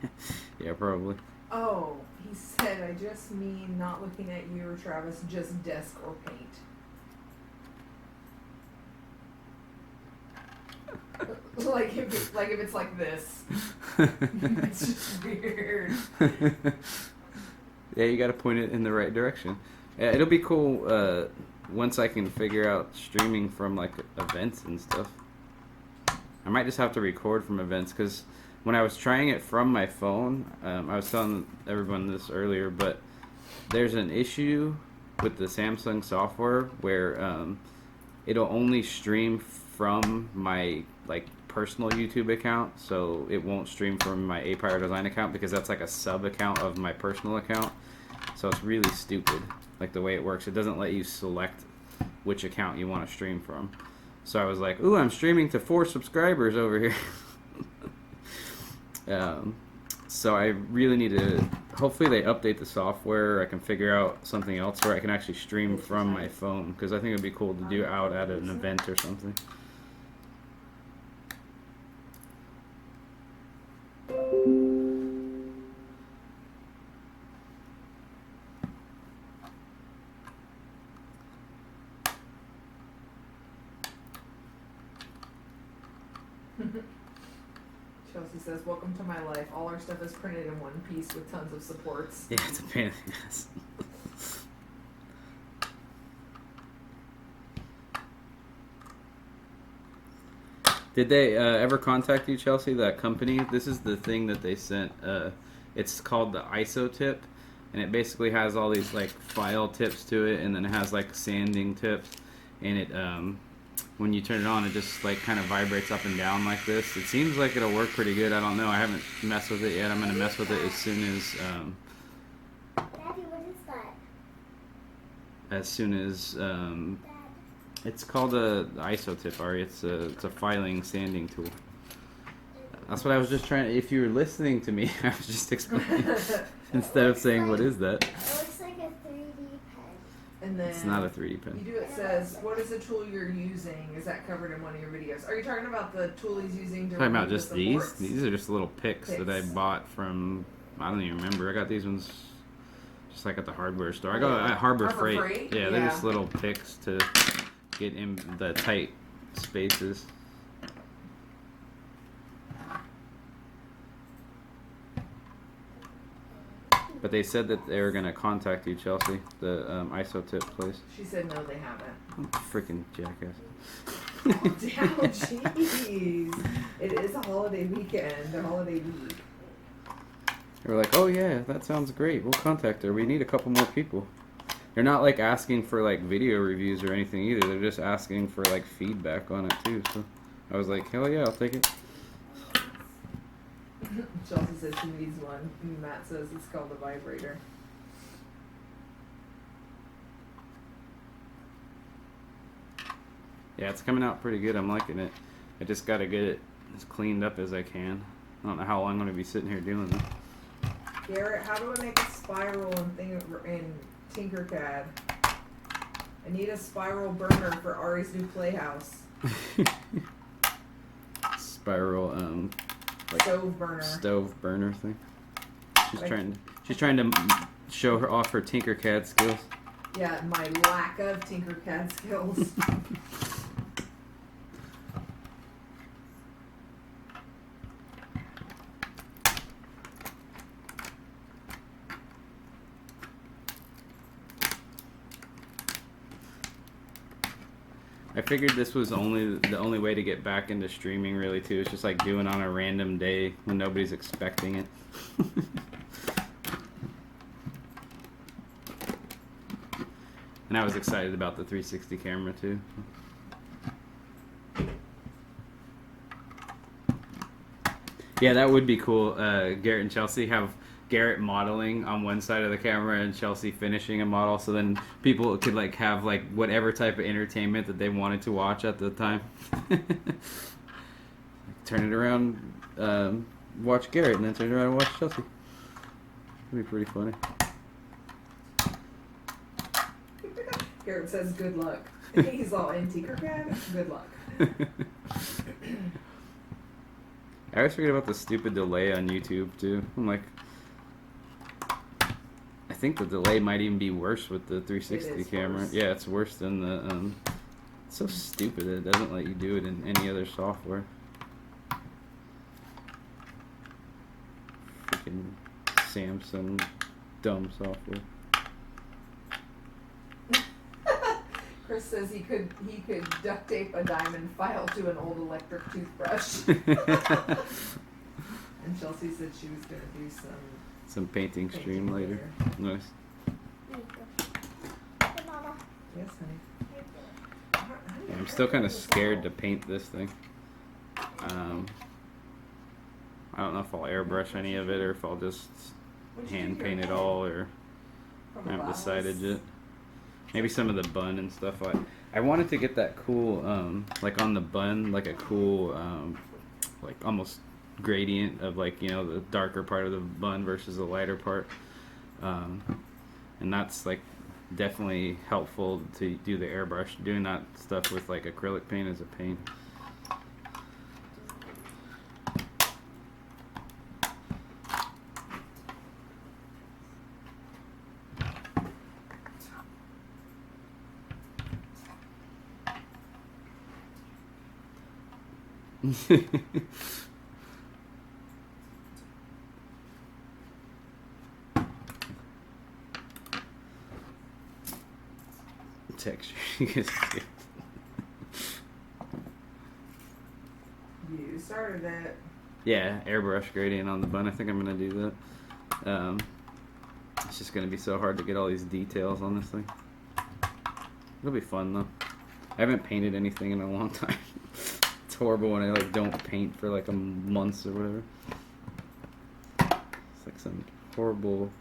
Yeah, probably. Oh, he said, I just mean not looking at you or Travis, just desk or paint. Like if it's like this. It's just weird. Yeah, you got to point it in the right direction. Yeah, it'll be cool once I can figure out streaming from like events and stuff. I might just have to record from events because when I was trying it from my phone, I was telling everyone this earlier, but there's an issue with the Samsung software where it'll only stream from my like personal YouTube account, so it won't stream from my Pyro Design account because that's like a sub account of my personal account. So it's really stupid, like the way it works. It doesn't let you select which account you want to stream from. So I was like, ooh, I'm streaming to 4 subscribers over here. So I really need to, hopefully they update the software. I can figure out something else where I can actually stream from my phone, because I think it would be cool to do out at an event or something. Chelsea says, "Welcome to my life. All our stuff is printed in one piece with tons of supports." Yeah, it's a pain in the ass. Did they ever contact you, Chelsea, that company? This is the thing that they sent. It's called the ISO tip, and it basically has all these like file tips to it, and then it has like sanding tips, and it when you turn it on, it just like kind of vibrates up and down like this. It seems like it'll work pretty good. I don't know. I haven't messed with it yet. I'm gonna mess with it as soon as Daddy, what is that? as soon as Dad. it's called a ISO tip, Ari. It's a filing sanding tool. That's what I was just trying to, if you were listening to me, I was just explaining instead of saying, what is that? It looks like a 3D pen. And then It's not a 3D pen. You do, it says, "What is the tool you're using?" Is that covered in one of your videos? Are you talking about the tool he's using to Talking about remove the just these? supports? These are just little picks that I Picks. bought from, I don't even remember. I got these ones just like at the hardware store. I got at Harbor Harbor Freight. Freight? Yeah, they're Yeah. just little picks to get in the tight spaces. But they said that they were going to contact you, Chelsea, the ISO tip place. She said no, they haven't. Freaking jackass. Oh, jeez. It is a holiday weekend, a holiday week. They were like, oh yeah, that sounds great. We'll contact her. We need a couple more people. They're not like asking for like video reviews or anything either. They're just asking for like feedback on it too. So I was like, hell yeah, I'll take it. Chelsea says she needs one. And Matt says it's called a vibrator. Yeah, it's coming out pretty good. I'm liking it. I just gotta get it as cleaned up as I can. I don't know how long I'm gonna be sitting here doing this. Garrett, how do I make a spiral in Tinkercad? I need a spiral burner for Ari's new playhouse. Spiral like Stove burner. stove burner thing. She's Like- trying to show her off her Tinkercad skills. Yeah, my lack of Tinkercad skills. I figured this was the only way to get back into streaming really too. It's just like doing on a random day when nobody's expecting it. And I was excited about the 360 camera too. Yeah, that would be cool. Garrett and Chelsea have Garrett modeling on one side of the camera and Chelsea finishing a model, so then people could like have like whatever type of entertainment that they wanted to watch at the time. Turn it around, watch Garrett, and then turn it around and watch Chelsea. That'd be pretty funny. Garrett says good luck. He's all in Tinkercad. Good luck. I always forget about the stupid delay on YouTube too. I'm like, I think the delay might even be worse with the 360 It is camera. worse. Yeah, it's worse than the. It's so stupid that it doesn't let you do it in any other software. Samsung dumb software. Chris says he could duct tape a diamond file to an old electric toothbrush. And Chelsea said she was gonna do Some painting stream later. Nice. There you go. Hey, Mama. Yes, honey. Yeah, I'm still kind of scared to paint this thing. I don't know if I'll airbrush any of it or if I'll just hand paint it all, or I haven't decided yet. Maybe some of the bun and stuff. I wanted to get that cool, like on the bun, like a cool, like almost gradient of like, you know, the darker part of the bun versus the lighter part. And that's like definitely helpful to do the airbrush. Doing that stuff with like acrylic paint is a pain. Texture. You started it. Yeah, airbrush gradient on the bun. I think I'm gonna do that. It's just gonna be so hard to get all these details on this thing. It'll be fun though. I haven't painted anything in a long time. It's horrible when I like don't paint for like a month or whatever. It's like some horrible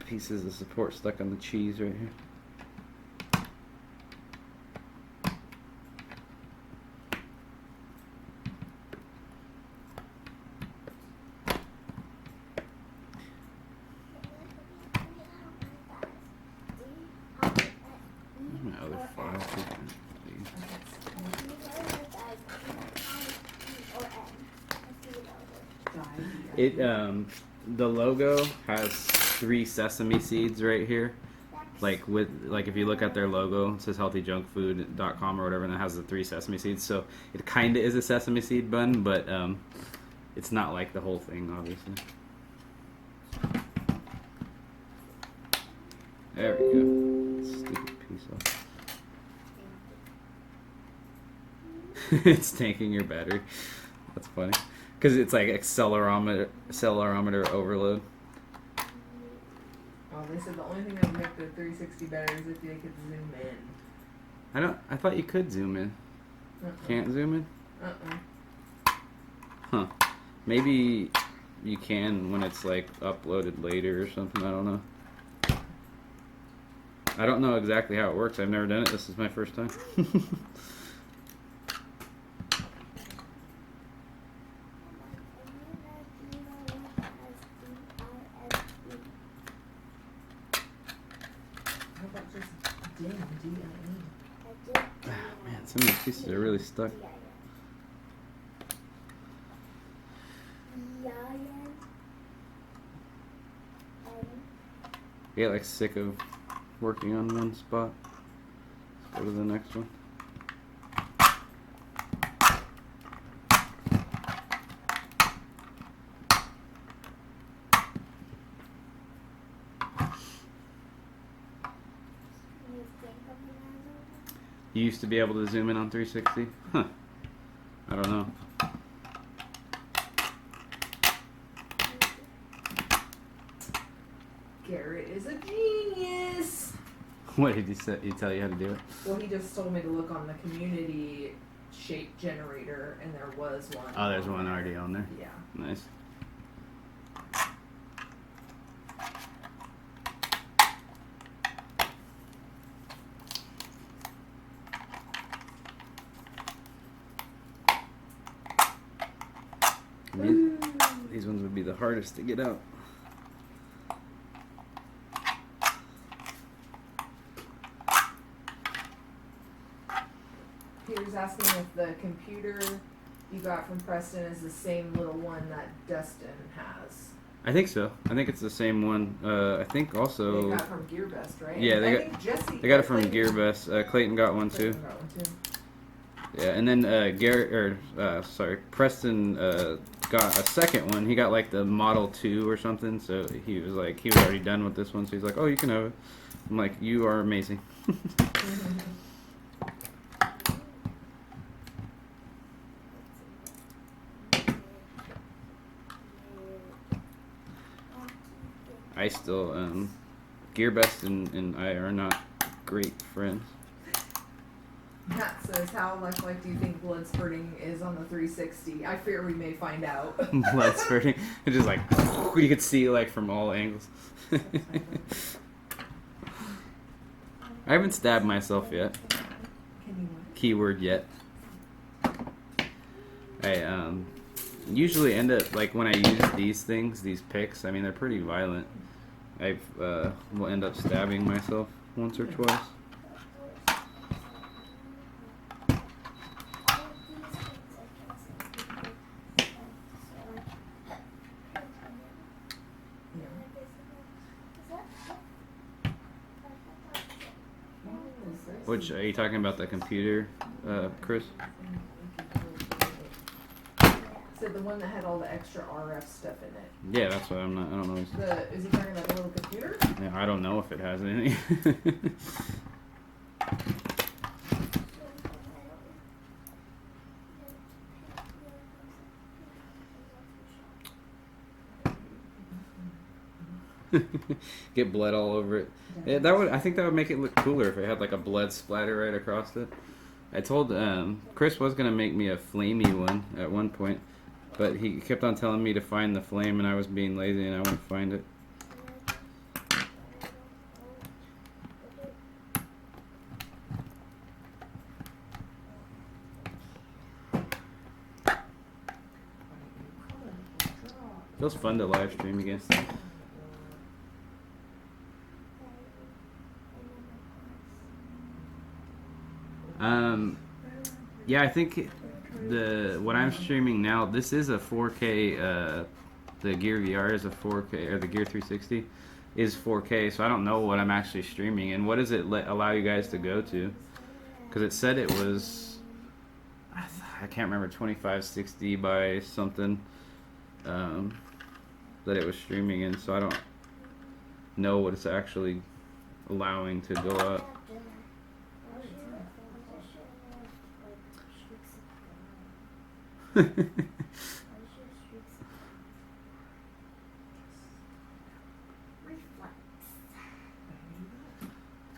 pieces of support stuck on the cheese right here. My other file. It the logo has 3 sesame seeds right here. Like if you look at their logo, it says HellthyJunkFood.com or whatever, and it has the 3 sesame seeds. So it kind of is a sesame seed bun, but it's not like the whole thing, obviously. There we go. Stupid piece off. It's tanking your battery. That's funny. Because it's like accelerometer overload. Oh, they said the only thing that would make the 360 better is if they could zoom in. I thought you could zoom in. Can't zoom in? Huh. Maybe you can when it's like uploaded later or something. I don't know. I don't know exactly how it works. I've never done it. This is my first time. How about just DIM, D-I-M? Man, some of these pieces are really stuck. I get like sick of working on one spot. Let's go to the next one. You used to be able to zoom in on 360? Huh. I don't know. Garrett is a genius. What did he tell you how to do it? Well, he just told me to look on the community shape generator, and there was one. Oh, there's one already on there. Yeah. Nice. These ones would be the hardest to get out. Peter's asking if the computer you got from Preston is the same little one that Dustin has. I think so. I think it's the same one. I think also. They got it from GearBest, right? Yeah, I think Jesse. They got it from Clayton- GearBest. Clayton got one too. Clayton got one too. Yeah, and then Preston got a second one. He got like the Model 2 or something. So he was already done with this one. So he's like, oh, you can have it. I'm like, you are amazing. I still, GearBest and I are not great friends. Matt says, how lifelike do you think blood spurting is on the 360? I fear we may find out. Blood spurting. It's just like, you could see like from all angles. I haven't stabbed myself yet. Can you what? Keyword yet. I usually end up, like when I use these things, these picks, I mean they're pretty violent. I will end up stabbing myself once or twice. Which, are you talking about the computer, Chris? So the one that had all the extra RF stuff in it. Yeah, that's what I don't know. Is he talking about the little computer? Yeah, I don't know if it has any. Get blood all over it. Yeah, I think that would make it look cooler if it had like a blood splatter right across it. I told Chris was gonna make me a flamey one at one point, but he kept on telling me to find the flame, and I was being lazy and I wouldn't find it. Feels fun to live stream again. Yeah, I think what I'm streaming now, this is a 4K, the Gear VR is a 4K, or the Gear 360 is 4K, so I don't know what I'm actually streaming. And what does it allow you guys to go to? Because it said it was, I can't remember, 2560 by something, that it was streaming in, so I don't know what it's actually allowing to go up.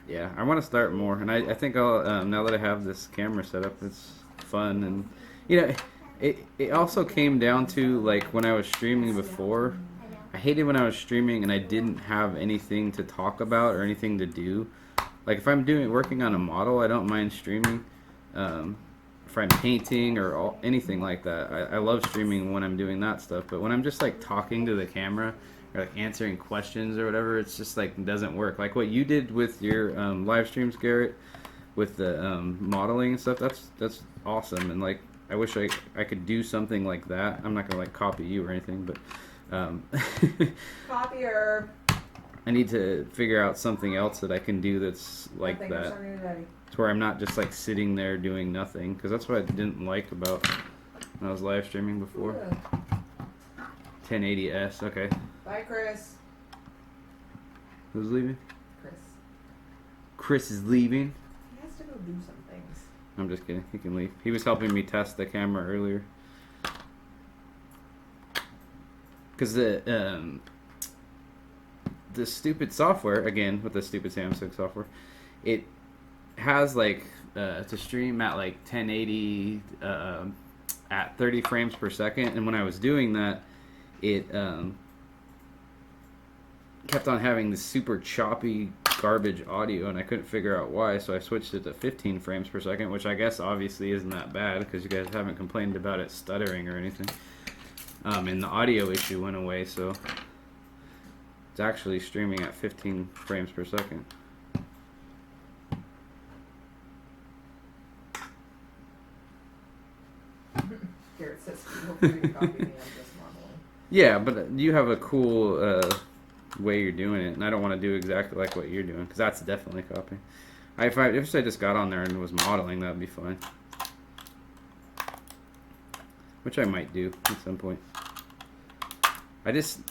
Yeah, I want to start more, and I think I'll now that I have this camera set up, it's fun. And you know, it also came down to, like, when I was streaming before, I hated when I was streaming and I didn't have anything to talk about or anything to do. Like if I'm working on a model, I don't mind streaming. If I'm painting or anything like that, I love streaming when I'm doing that stuff. But when I'm just like talking to the camera or like answering questions or whatever, it's just like, it doesn't work. Like what you did with your live streams, Garrett, with the modeling and stuff. That's awesome. And like I wish I could do something like that. I'm not gonna like copy you or anything, but Copier. I need to figure out something else that I can do that's like that. To where I'm not just like sitting there doing nothing, because that's what I didn't like about when I was live streaming before. Yeah. 1080s, okay. Bye, Chris. Who's leaving? Chris. Chris is leaving. He has to go do some things. I'm just kidding. He can leave. He was helping me test the camera earlier. Because the stupid software, again with the stupid Samsung software, it has like to stream at like 1080 at 30 frames per second, and when I was doing that, it kept on having this super choppy garbage audio, and I couldn't figure out why, so I switched it to 15 frames per second, which I guess obviously isn't that bad because you guys haven't complained about it stuttering or anything. And the audio issue went away, so it's actually streaming at 15 frames per second. Garrett says, feel free to copy me on this modeling. Yeah, but you have a cool way you're doing it, and I don't want to do exactly like what you're doing, because that's definitely copying. If I just got on there and was modeling, that'd be fine. which I might do at some point. I just,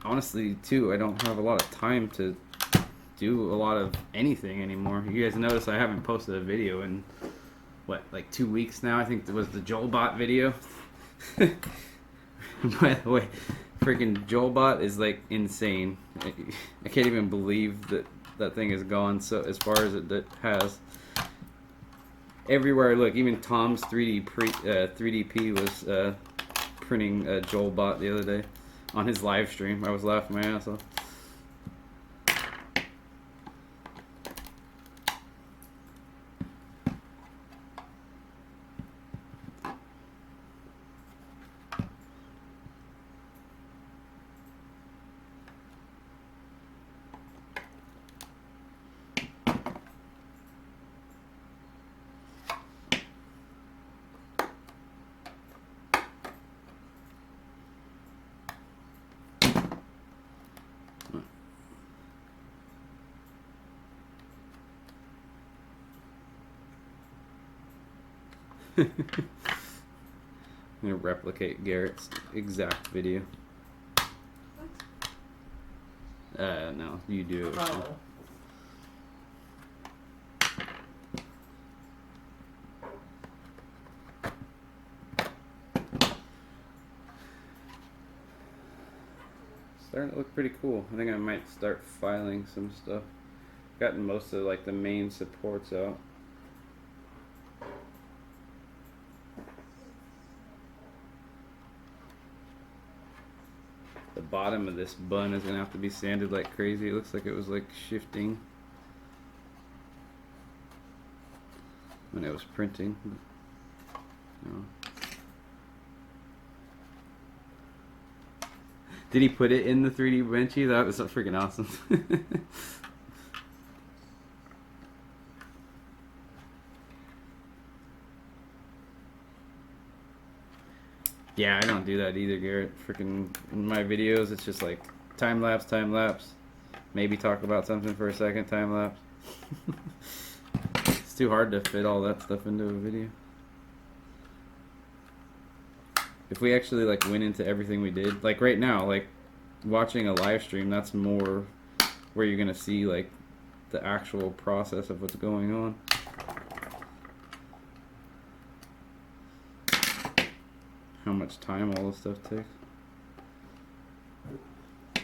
honestly, too, I don't have a lot of time to do a lot of anything anymore. You guys notice I haven't posted a video in, what, like 2 weeks now? I think it was the JoelBot video. By the way, freaking JoelBot is like insane. I can't even believe that that thing is gone so as far as it has. Everywhere I look, even Tom's 3DP was printing JoelBot the other day on his live stream. I was laughing my ass off. I'm gonna replicate Garrett's exact video. No, you do it. Oh. Starting to look pretty cool. I think I might start filing some stuff. Gotten most of like the main supports out. The bottom of this bun is gonna have to be sanded like crazy. It looks like it was like shifting when it was printing. No. Did he put it in the 3D Benchy? That was so freaking awesome. Yeah, I don't do that either, Garrett. Freaking in my videos, it's just like time lapse. Maybe talk about something for a second, time lapse. It's too hard to fit all that stuff into a video. If we actually like went into everything we did, like right now, like watching a live stream, that's more where you're gonna see like the actual process of what's going on. How much time all this stuff takes.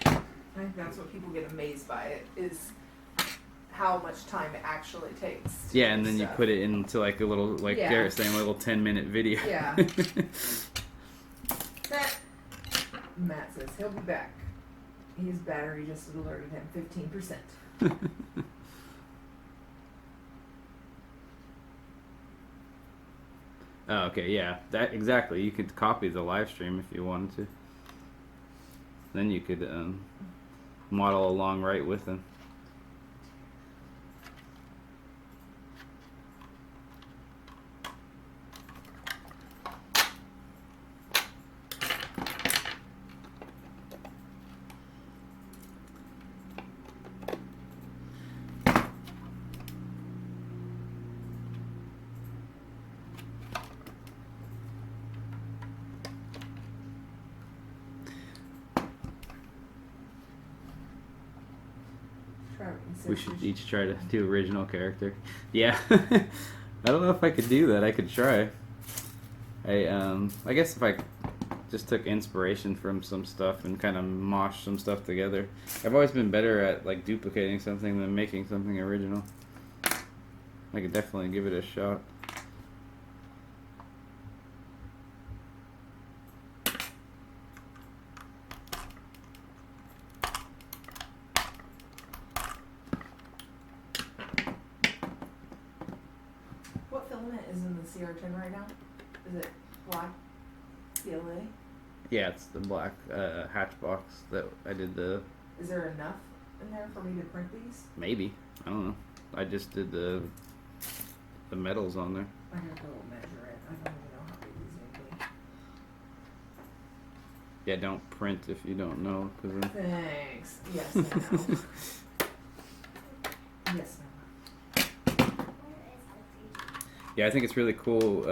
I think that's what people get amazed by it, is how much time it actually takes. Yeah, and then you put it into like a little, like Yeah. Garrett's saying, a little 10-minute video. Yeah. Matt says he'll be back. His battery just alerted him 15%. Oh, okay, yeah, that exactly. You could copy the live stream if you wanted to. Then you could model along right with them. We should each try to do original character. Yeah. I don't know if I could do that. I could try. I guess if I just took inspiration from some stuff and kind of moshed some stuff together. I've always been better at like duplicating something than making something original. I could definitely give it a shot. What filament is in the CR10 right now? Is it black PLA? Yeah, it's the black hatch box that I did the... Is there enough in there for me to print these? Maybe. I don't know. I just did the metals on there. I have to go measure it. I don't even know how big these need to Yeah, don't print if you don't know. Cause be. Thanks. Yes, I know. Yes, I know. Where is Hellthy? Yeah, I think it's really cool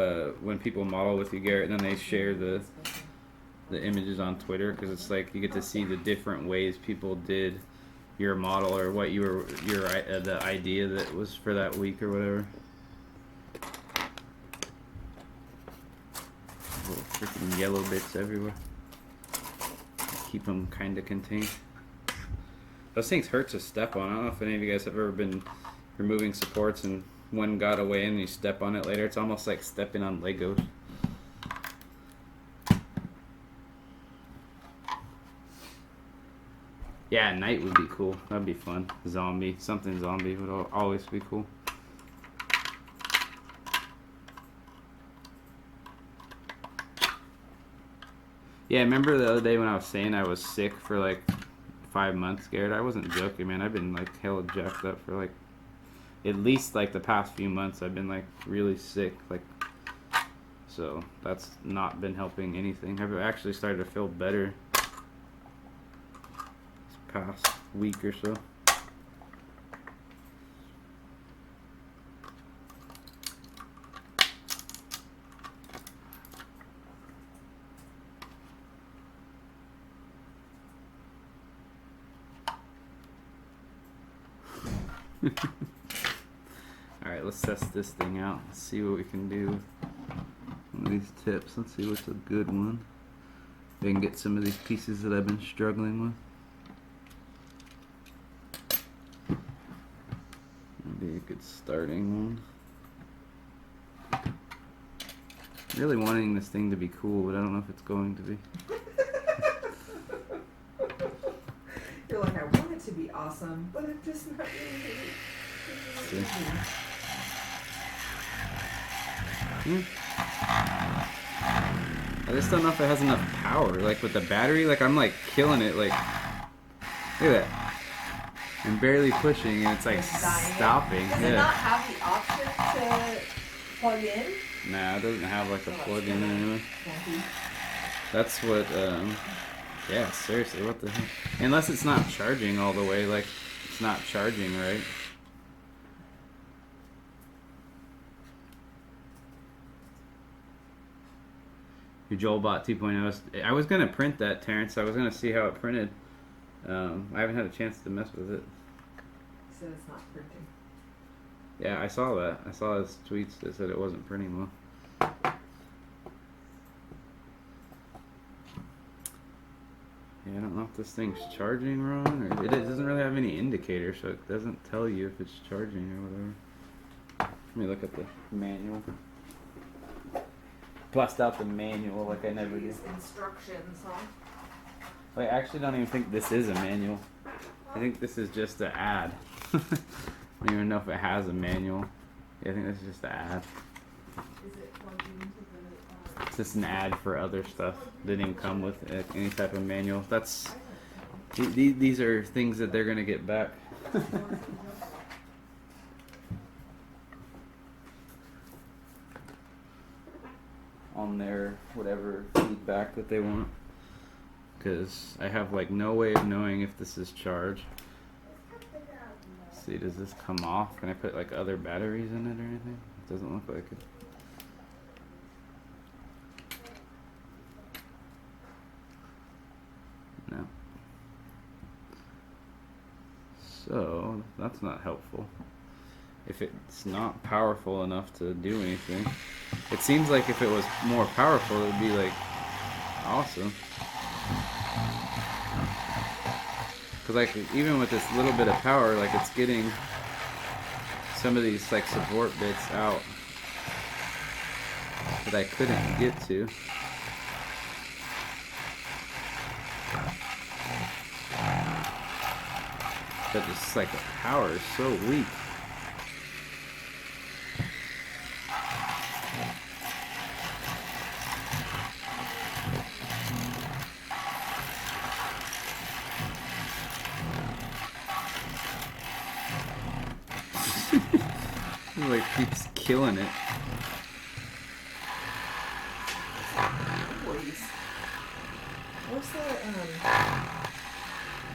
when people model with you, Garrett, and then they share the images on Twitter, because it's like you get to see the different ways people did your model or what you were the idea that was for that week or whatever. Little freaking yellow bits everywhere. Keep them kind of contained. Those things hurt to step on. I don't know if any of you guys have ever been removing supports and one got away and you step on it later. It's almost like stepping on Legos. Yeah, night would be cool. That'd be fun. Zombie. Something zombie would always be cool. Yeah, remember the other day when I was saying I was sick for like 5 months, Garrett? I wasn't joking, man. I've been like hella jacked up for like at least like the past few months. I've been like really sick, like, so that's not been helping anything. I've actually started to feel better this past week or so. Alright, let's test this thing out. Let's see what we can do with one of these tips. Let's see what's a good one. If I can get some of these pieces that I've been struggling with. That'd be a good starting one. Really wanting this thing to be cool, but I don't know if it's going to be. You're like, I want it to be awesome, but I'm just not really. I just don't know if it has enough power. Like with the battery, like I'm like killing it. Like, look at that. I'm barely pushing and it's like stopping. Does it not have the option to plug in? Nah, it doesn't have like a plug in anyway. That's what, yeah, seriously, what the heck? Unless it's not charging all the way, like, it's not charging, right? Your JoelBot 2.0. I was going to print that, Terrence. I was going to see how it printed. I haven't had a chance to mess with it. So it's not printing. Yeah, I saw that. I saw his tweets that said it wasn't printing well. Yeah, I don't know if this thing's charging wrong, or it doesn't really have any indicator, so it doesn't tell you if it's charging or whatever. Let me look at the manual. Bust out the manual like I never do. Instructions, huh? Wait, I actually don't even think this is a manual. I think this is just an ad. I don't even know if it has a manual. Yeah, I think this is just an ad. Is it plugged into the... It's just an ad for other stuff. Didn't even come with any type of manual. That's these are things that they're gonna get back. On their whatever feedback that they want. Because I have like no way of knowing if this is charged. Let's see, does this come off? Can I put like other batteries in it or anything? It doesn't look like it. No. So, that's not helpful. If it's not powerful enough to do anything. It seems like if it was more powerful, it would be like awesome. Because like even with this little bit of power, like it's getting some of these like support bits out that I couldn't get to. But it's like the power is so weak. It like keeps killing it. Please. What's the, I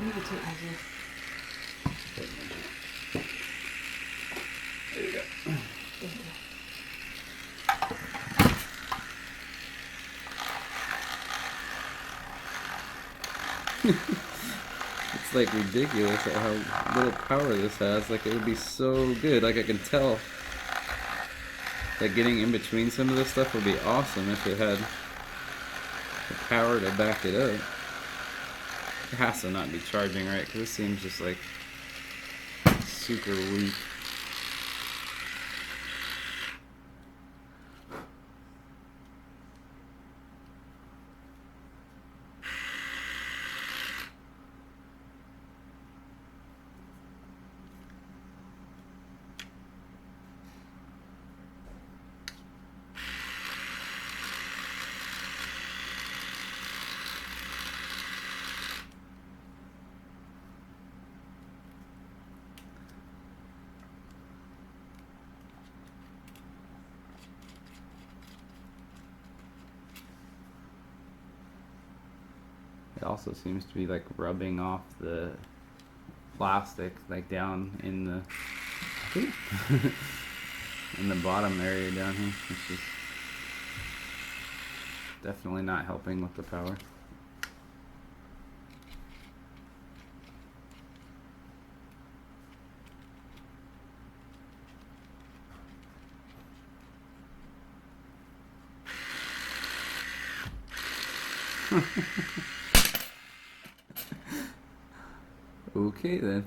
need to take measures. There you go. Thank you. like ridiculous at how little power this has. Like it would be so good. Like I can tell that getting in between some of this stuff would be awesome if it had the power to back it up. It has to not be charging right because it seems just like super weak. It also seems to be like rubbing off the plastic like down in the in the bottom area down here, which is definitely not helping with the power. Okay then.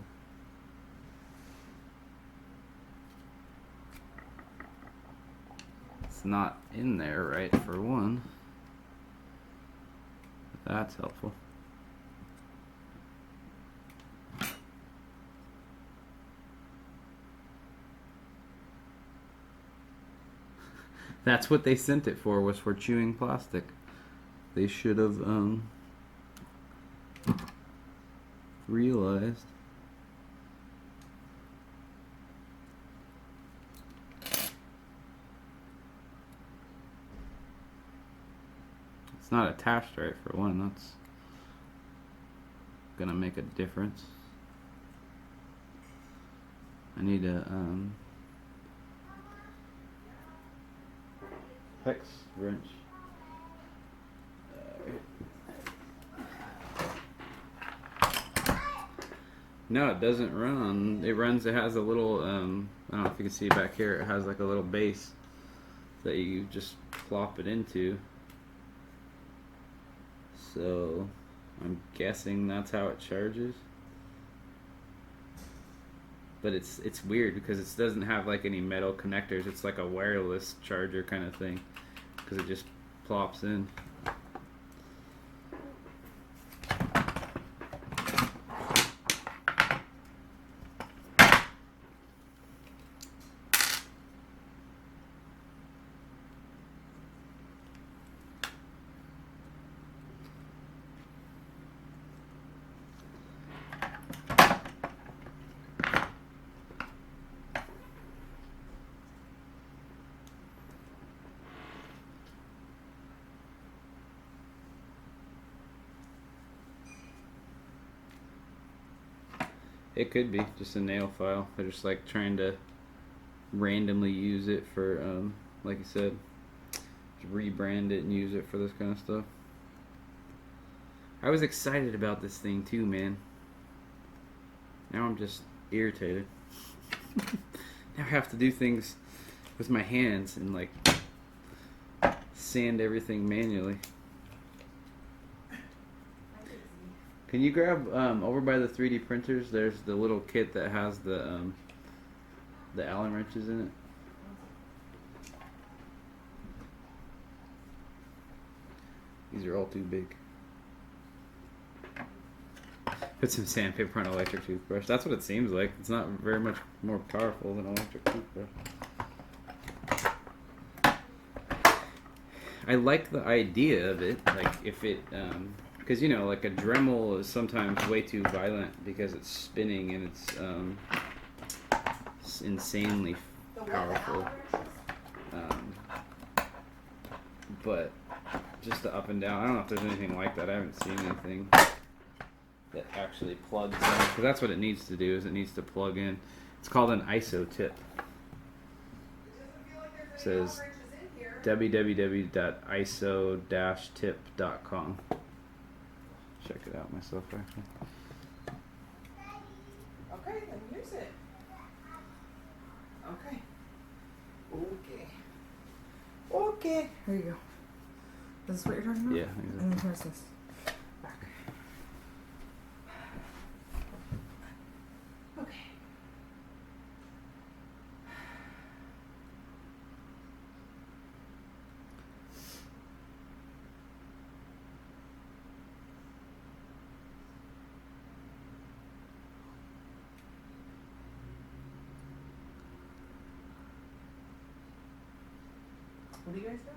It's not in there right for one. That's helpful. That's what they sent it for, was for chewing plastic. They should have realized. It's not attached right for one. That's gonna make a difference. I need a hex wrench. No, it doesn't run. It runs. It has a little. I don't know if you can see back here. It has like a little base that you just plop it into. So I'm guessing that's how it charges. But it's weird because it doesn't have like any metal connectors. It's like a wireless charger kind of thing because it just plops in. It could be just a nail file. They're just like trying to randomly use it for, like you said, just rebrand it and use it for this kind of stuff. I was excited about this thing too, man. Now I'm just irritated. Now I have to do things with my hands and like sand everything manually. Can you grab over by the 3D printers? There's the little kit that has the Allen wrenches in it. These are all too big. Put some sandpaper on an electric toothbrush. That's what it seems like. It's not very much more powerful than an electric toothbrush. I like the idea of it. Like if it, because you know, like a Dremel is sometimes way too violent because it's spinning and it's insanely powerful. But just the up and down, I don't know if there's anything like that. I haven't seen anything that actually plugs in, because that's what it needs to do, is it needs to plug in. It's called an ISO tip. It says www.iso-tip.com. Check it out myself actually. sit. Okay. Okay. Okay. Here you go. This is what you're talking about? Yeah, exactly. And then here's this. Back. Okay. What are you guys doing?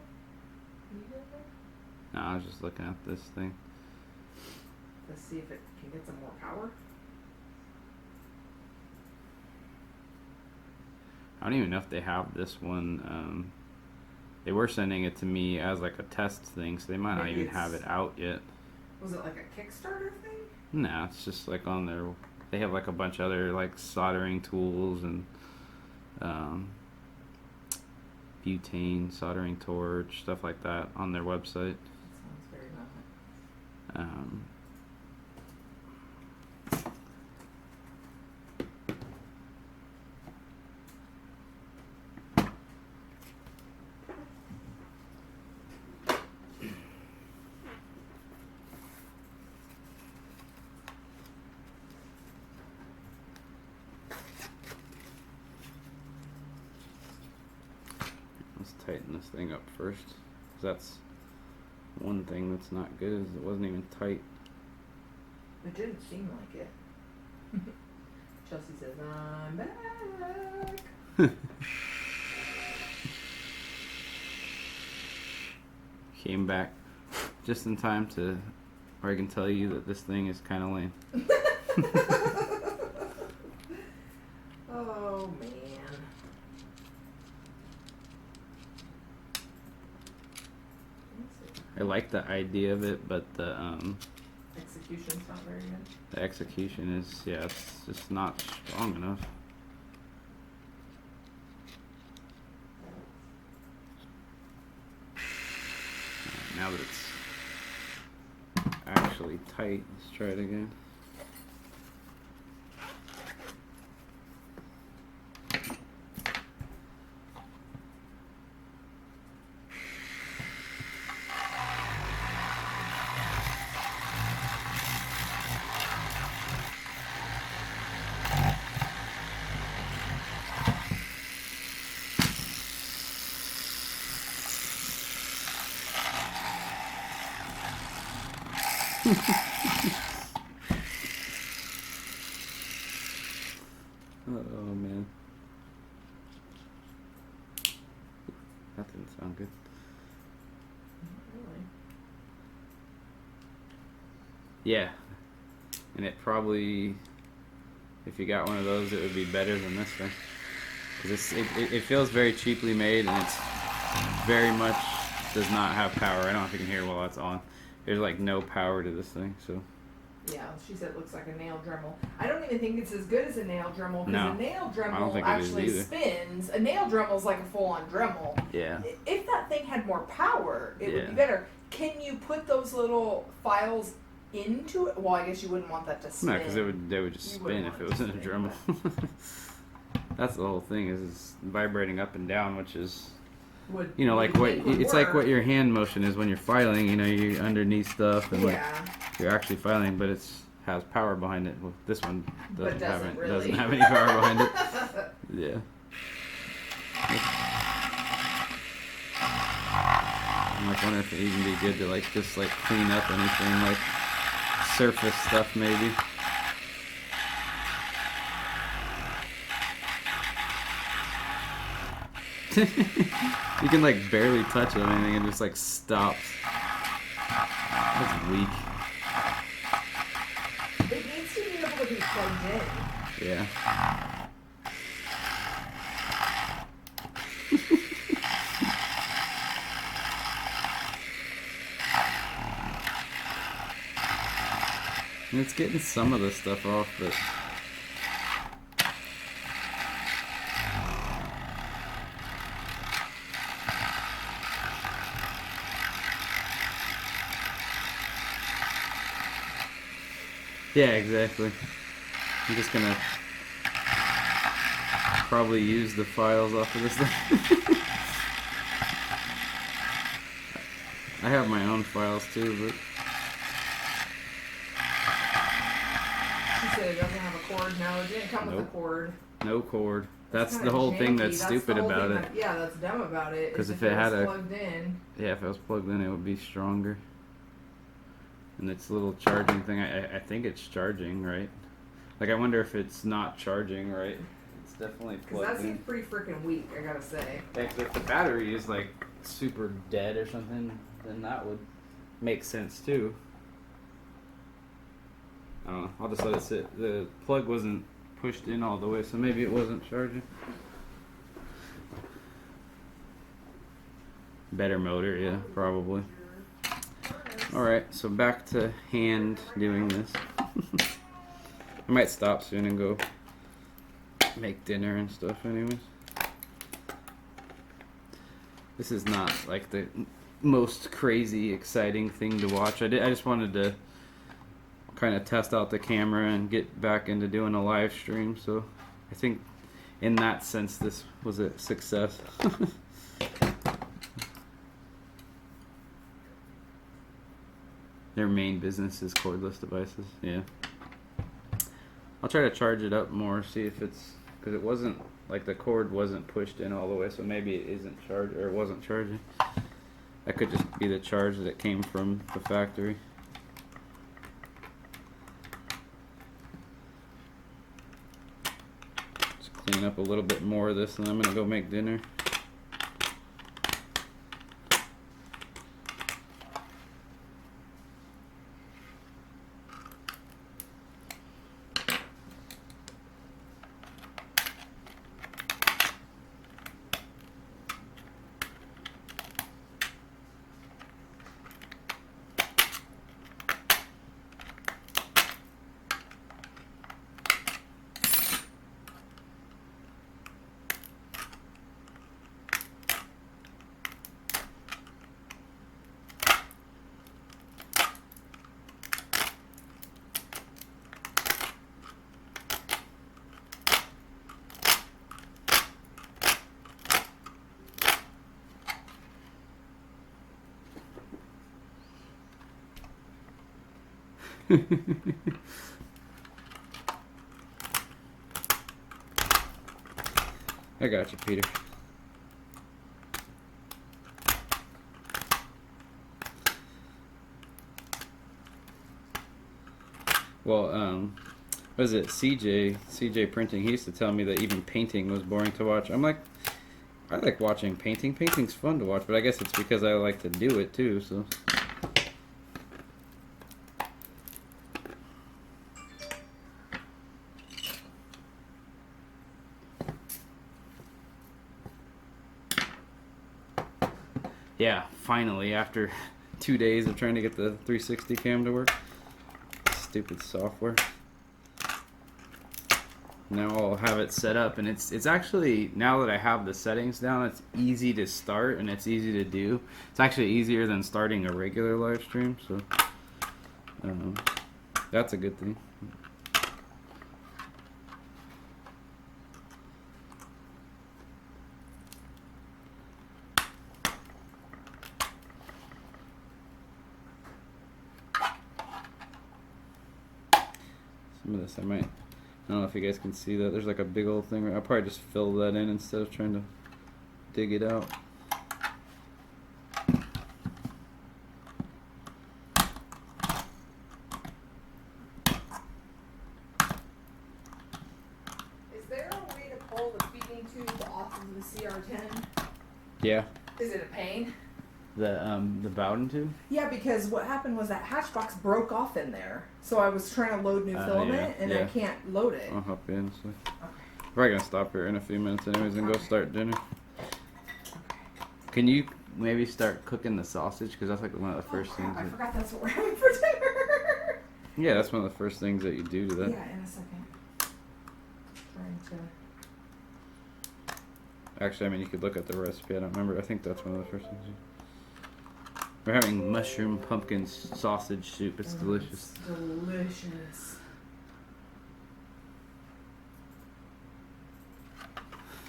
What are you doing there? No, I was just looking at this thing. Let's see if it can get some more power. I don't even know if they have this one. They were sending it to me as like a test thing, so they might not Maybe even have it it's- out yet. Was it like a Kickstarter thing? No, it's just like on their. They have like a bunch of other like soldering tools and butane soldering torch, stuff like that on their website. That sounds very nothing. Let's tighten this thing up first, 'cause that's one thing that's not good. Is it wasn't even tight. It didn't seem like it. Chelsea says, I'm back. Came back just in time to, where I can tell you that this thing is kind of lame. Oh, man. I like the idea of it, but the Execution's not very good. the execution is, yeah, it's just not strong enough. Now that it's actually tight, let's try it again. Oh man. That didn't sound good. Not really. Yeah. And it probably, if you got one of those, it would be better than this thing. Because it feels very cheaply made, and it's very much does not have power. I don't know if you can hear while it's on. There's like no power to this thing, so. Yeah, she said it looks like a nail Dremel. I don't even think it's as good as a nail Dremel because No, a nail I don't Dremel think it is actually either. spins. A nail Dremel's like a full-on Dremel. Yeah. If that thing had more power, it would Yeah. be better. Can you put those little files into it? Well, I guess you wouldn't want that to spin. No, because they would just You spin wouldn't if it want was it in to a spin, Dremel. That's the whole thing is it's vibrating up and down, which is, Would, you know, you like would what think would it's like work. what your hand motion is when you're filing. You know, you're underneath stuff and like Yeah, you're actually filing, but it's has power behind it. Well, this one but doesn't really. doesn't have any power behind it. Yeah. I'm like wondering if it'd even be good to like just like clean up anything like surface stuff maybe. You can like barely touch it or anything and it just like stops. That's weak. It needs to be able to be plugged in. Yeah. And it's getting some of the stuff off, but yeah, exactly. I'm just gonna probably use the files off of this thing. I have my own files too, but She said it doesn't have a cord. No, it didn't come with a Nope. cord. no cord. That's kinda the whole thing janky. that's stupid the whole about thing it. yeah, that's dumb about it. 'Cause is if it had was a- plugged in. Yeah, if it was plugged in, it would be stronger. And its little charging thing, I think it's charging, right? Like, I wonder if it's not charging, right? It's definitely Because that plugged in. seems pretty freaking weak, I gotta say. If the battery is, like, super dead or something, then that would make sense, too. I don't know. I'll just let it sit. The plug wasn't pushed in all the way, so maybe it wasn't charging. Better motor, yeah, probably. Alright, so back to hand doing this. I might stop soon and go make dinner and stuff anyways. This is not like the most crazy exciting thing to watch. I just wanted to kind of test out the camera and get back into doing a live stream, so I think in that sense this was a success. Their main business is cordless devices. Yeah. I'll try to charge it up more, see if it's, because it wasn't, like the cord wasn't pushed in all the way, so maybe it isn't charged, or it wasn't charging. That could just be the charge that came from the factory. Just clean up a little bit more of this and I'm gonna go make dinner. I got you, Peter. Well, what is it? CJ Printing. He used to tell me that even painting was boring to watch. I'm like, I like watching painting. Painting's fun to watch, but I guess it's because I like to do it too. So. Yeah, finally, after 2 days of trying to get the 360 cam to work. Stupid software. Now I'll have it set up, and it's actually, now that I have the settings down, it's easy to start and it's easy to do. It's actually easier than starting a regular live stream, so that's a good thing. Some of this I might, I don't know if you guys can see that. There's like a big old thing. I'll probably just fill that in instead of trying to dig it out. Is there a way to pull the feeding tube off of the CR10? Yeah, Is it a pain? the Bowden tube. Yeah, because what happened was that hatch box broke off in there. So I was trying to load new filament, and I yeah. can't load it. I'll hop in. So. Okay. Probably gonna stop here in a few minutes anyways and go start dinner. Can you maybe start cooking the sausage? Because that's like one of the first things. I forgot that's what we're having for dinner. Yeah, that's one of the first things that you do to that. Yeah, in a second. Trying to. Actually, I mean, you could look at the recipe. I don't remember. I think that's one of the first things you. We're having mushroom pumpkin sausage soup. It's delicious. It's delicious.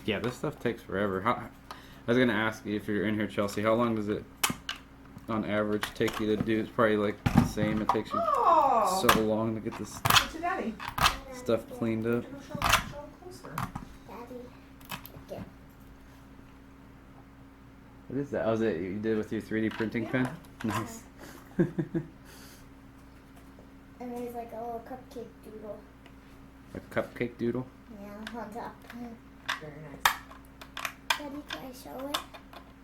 Yeah, this stuff takes forever. I was gonna ask you if you're in here, Chelsea. How long does it, on average, take you to do? It's probably like the same. It takes you Oh! so long to get this What's your daddy? stuff cleaned up. Show him closer. Daddy. Okay. What is that? Oh, is it you did with your 3D printing pen? Nice. And there's like a little cupcake doodle. A cupcake doodle? Yeah, on top. Very nice. Daddy, can I show it?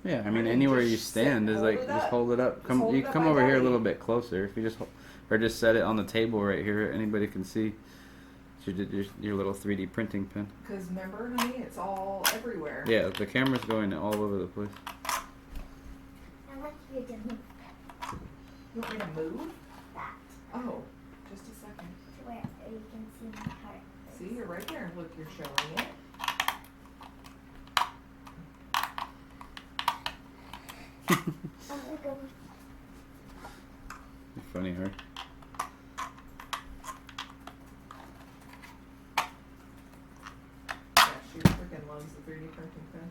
Yeah, I mean, Honey, anywhere just you stand sit, is hold like it just up. hold it up. Just Come, hold you it up come by over here a daddy. little bit closer. If you just or just set it on the table right here, anybody can see. You did your little 3D printing pen. Because remember, honey, it's all everywhere. Yeah, the camera's going all over the place. I want you to move You want me to move? that Oh, just a second. to where you can see my heart. See, you're right there. Look, you're showing it. I'm gonna go. You're funny, Hart. Yeah, she freaking loves the 3D printing pen.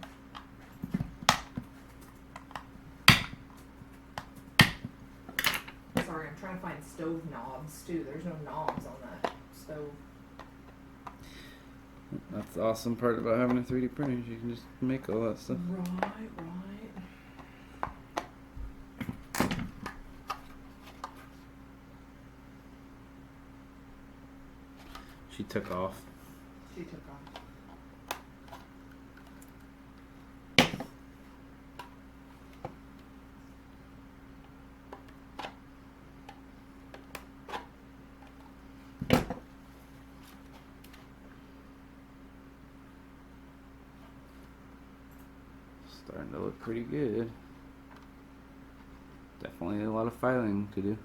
Sorry, I'm trying to find stove knobs too. There's no knobs on that stove. That's the awesome part about having a 3D printer. You can just make all that stuff. Right. She took off. She took off. Starting to look pretty good. Definitely a lot of filing to do.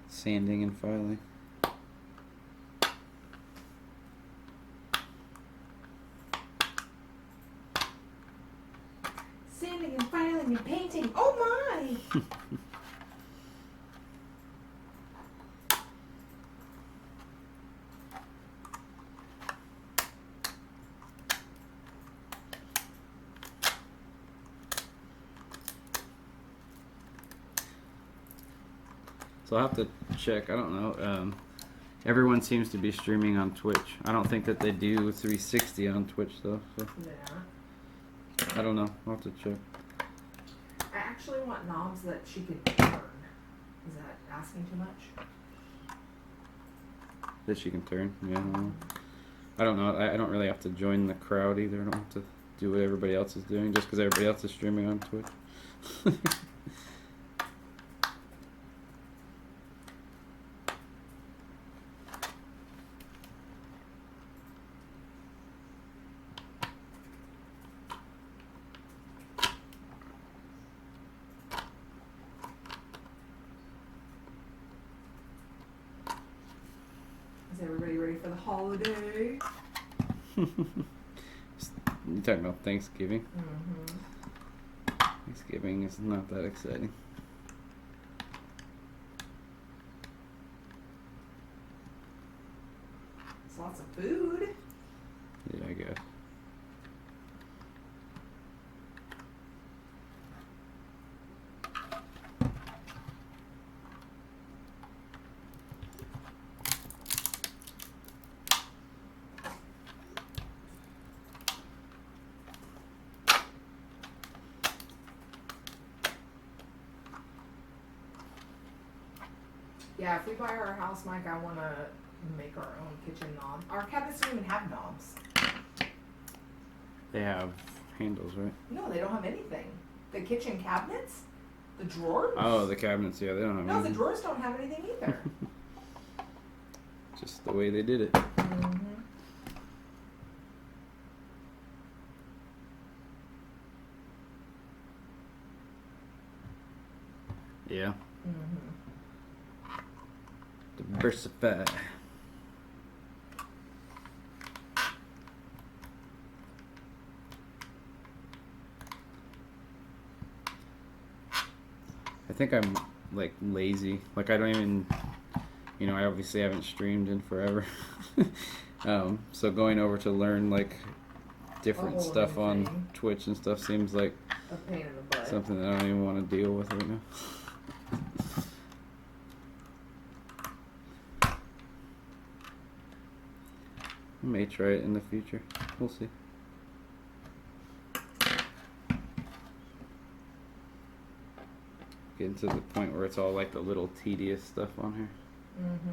Sanding and filing. Sanding and filing and painting. Oh my! So I'll have to check. I don't know. Everyone seems to be streaming on Twitch. I don't think that they do 360 on Twitch though. So Yeah. I don't know. I'll have to check. I actually want knobs that she can turn. Is that asking too much? That she can turn. Yeah. I don't know. I don't really have to join the crowd either. I don't have to do what everybody else is doing just because everybody else is streaming on Twitch. Is everybody ready for the holiday? You talking about Thanksgiving? Mm-hmm. Thanksgiving is not that exciting. It's lots of food. Yeah, I guess. Yeah, if we buy our house, Mike, I want to make our own kitchen knob. Our cabinets don't even have knobs. They have handles, right? No, they don't have anything. The kitchen cabinets? The drawers? Oh, the cabinets. Yeah, they don't have No, the anything. drawers don't have anything either. Just the way they did it. Mm-hmm. Yeah. Mm-hmm. Diversify. I think I'm like lazy. Like I don't even you know, I obviously haven't streamed in forever. So going over to learn like different whole stuff new on thing. Twitch and stuff seems like A pain in the butt. something that I don't even want to deal with right now. I may try it in the future. We'll see. Getting to the point where it's all like the little tedious stuff on here. Mm-hmm.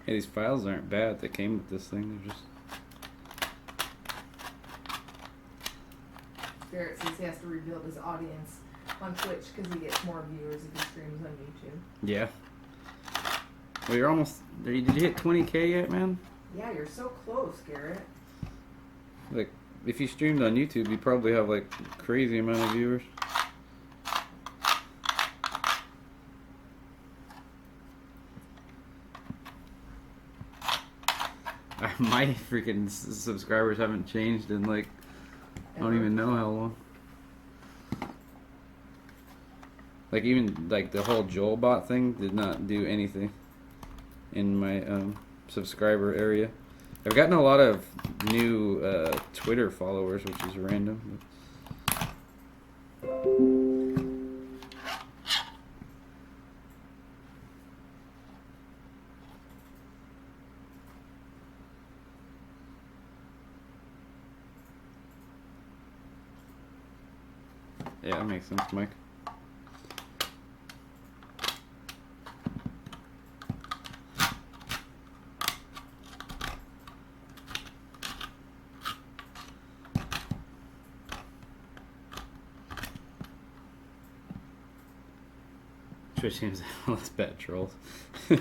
Hey, these files aren't bad that came with this thing. They're just... Garrett says he has to rebuild his audience on Twitch because he gets more viewers if he streams on YouTube. Yeah. Well, you're almost... Did you hit 20K yet, man? Yeah, you're so close, Garrett. Like, if you streamed on YouTube, you probably have like crazy amount of viewers. My freaking subscribers haven't changed in like I don't even know how long. Like even like the whole Joel bot thing did not do anything in my subscriber area. I've gotten a lot of new Twitter followers, which is random. Yeah, that makes sense, Mike. Twitch seems less bad trolls. He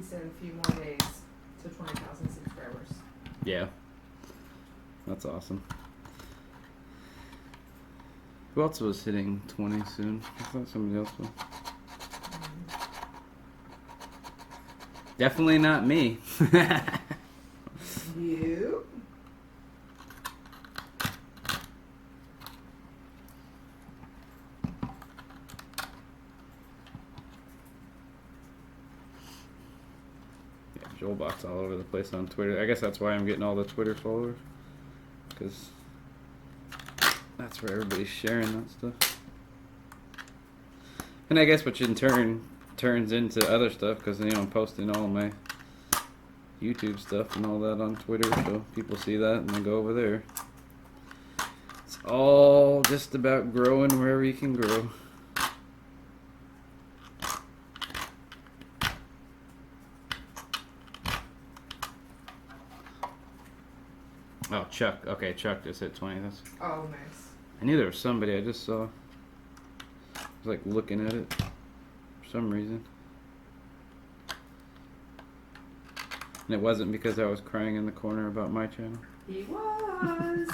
said a few more days to 20,000 subscribers. Yeah. That's awesome. Who else was hitting 20 soon? I thought somebody else was. Definitely not me. You? Yeah, Joel Bot's all over the place on Twitter. I guess that's why I'm getting all the Twitter followers. Because that's where everybody's sharing that stuff. And I guess which in turn turns into other stuff because, you know, I'm posting all my YouTube stuff and all that on Twitter, so people see that and they go over there. It's all just about growing wherever you can grow. Oh, Chuck. Okay, Chuck just hit 20. That's... Oh, nice. I knew there was somebody I just saw. I was like looking at it for some reason. And it wasn't because I was crying in the corner about my channel. He was.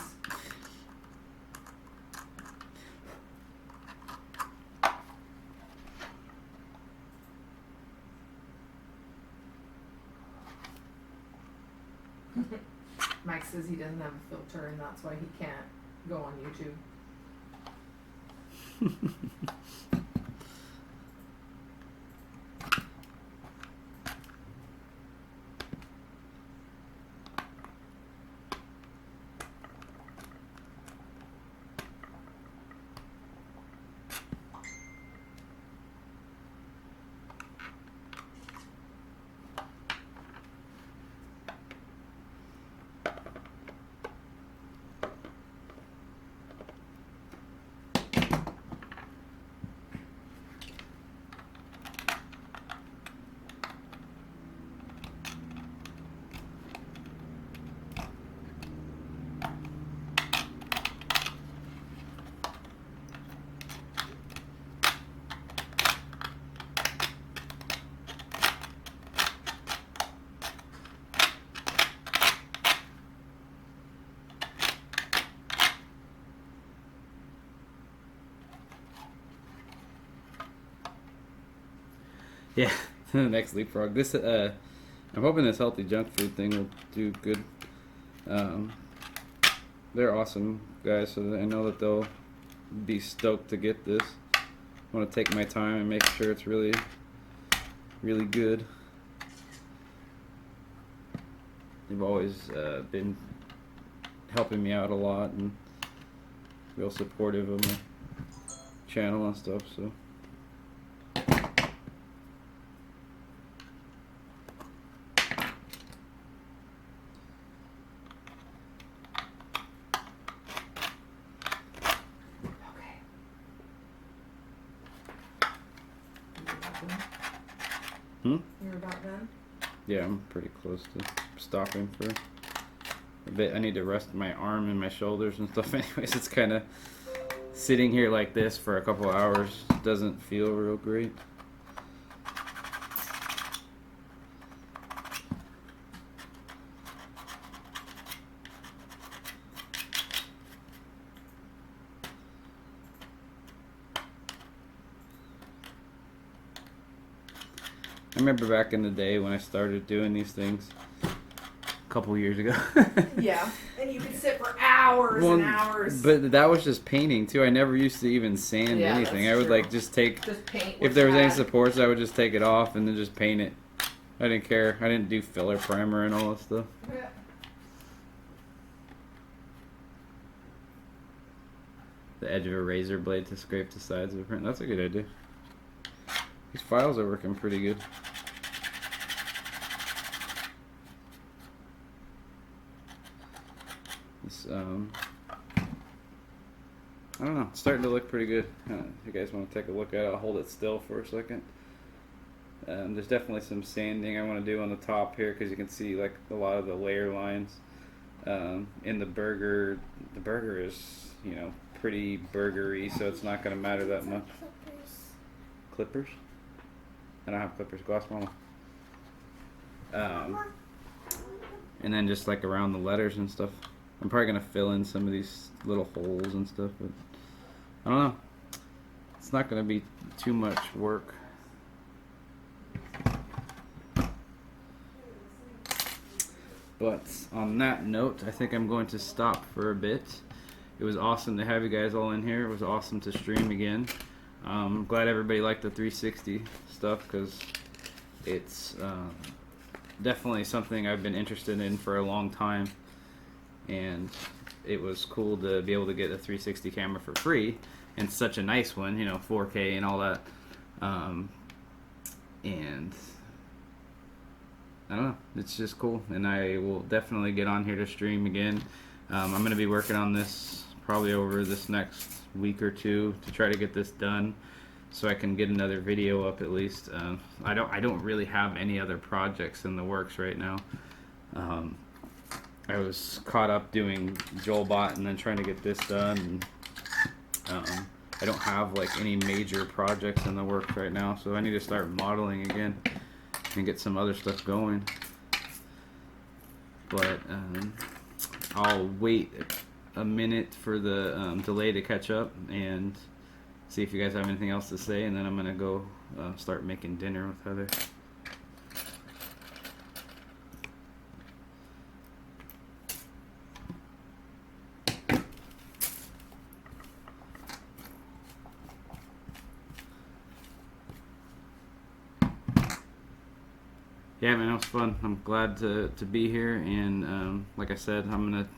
Mike says he doesn't have a filter and that's why he can't go on YouTube. Yeah, the next leapfrog. This I'm hoping this healthy junk food thing will do good. They're awesome guys, so I know that they'll be stoked to get this. I want to take my time and make sure it's really, really good. They've always been helping me out a lot and real supportive of my channel and stuff. So. You're about done? Yeah, I'm pretty close to stopping for a bit. I need to rest my arm and my shoulders and stuff anyways. It's kind of sitting here like this for a couple hours doesn't feel real great. I remember back in the day when I started doing these things a couple years ago. Yeah, and you could sit for hours and hours. But that was just painting too. I never used to even sand anything. I would like just paint. If there was any supports, I would just take it off and then just paint it. I didn't care. I didn't do filler primer and all that stuff. Yeah. The edge of a razor blade to scrape the sides of the print. That's a good idea. These files are working pretty good. This, I don't know. It's starting to look pretty good. If you guys want to take a look at it, I'll hold it still for a second. There's definitely some sanding I want to do on the top here because you can see like a lot of the layer lines in the burger. The burger is, you know, pretty burgery, so it's not going to matter that much. Clippers? I don't have clippers. Gloss mama. And then just like around the letters and stuff. I'm probably going to fill in some of these little holes and stuff, but I don't know. It's not going to be too much work. But on that note, I think I'm going to stop for a bit. It was awesome to have you guys all in here. It was awesome to stream again. I'm glad everybody liked the 360 stuff because it's definitely something I've been interested in for a long time. And it was cool to be able to get a 360 camera for free and such a nice one, you know, 4K and all that. And I don't know, it's just cool. And I will definitely get on here to stream again. I'm going to be working on this probably over this next week or two to try to get this done so I can get another video up at least. I don't really have any other projects in the works right now. I was caught up doing JoelBot and then trying to get this done. And, I don't have like any major projects in the works right now, so I need to start modeling again and get some other stuff going. But I'll wait a minute for the delay to catch up and see if you guys have anything else to say, and then I'm gonna go start making dinner with Heather. Yeah, man, it was fun. I'm glad to be here, and like I said, I'm gonna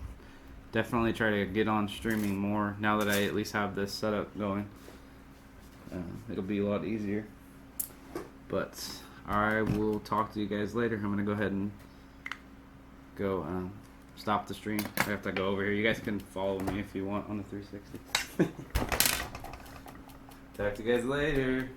definitely try to get on streaming more now that I at least have this setup going. It'll be a lot easier. But I will talk to you guys later. I'm gonna go ahead and go stop the stream. I have to go over here. You guys can follow me if you want on the 360. Talk to you guys later.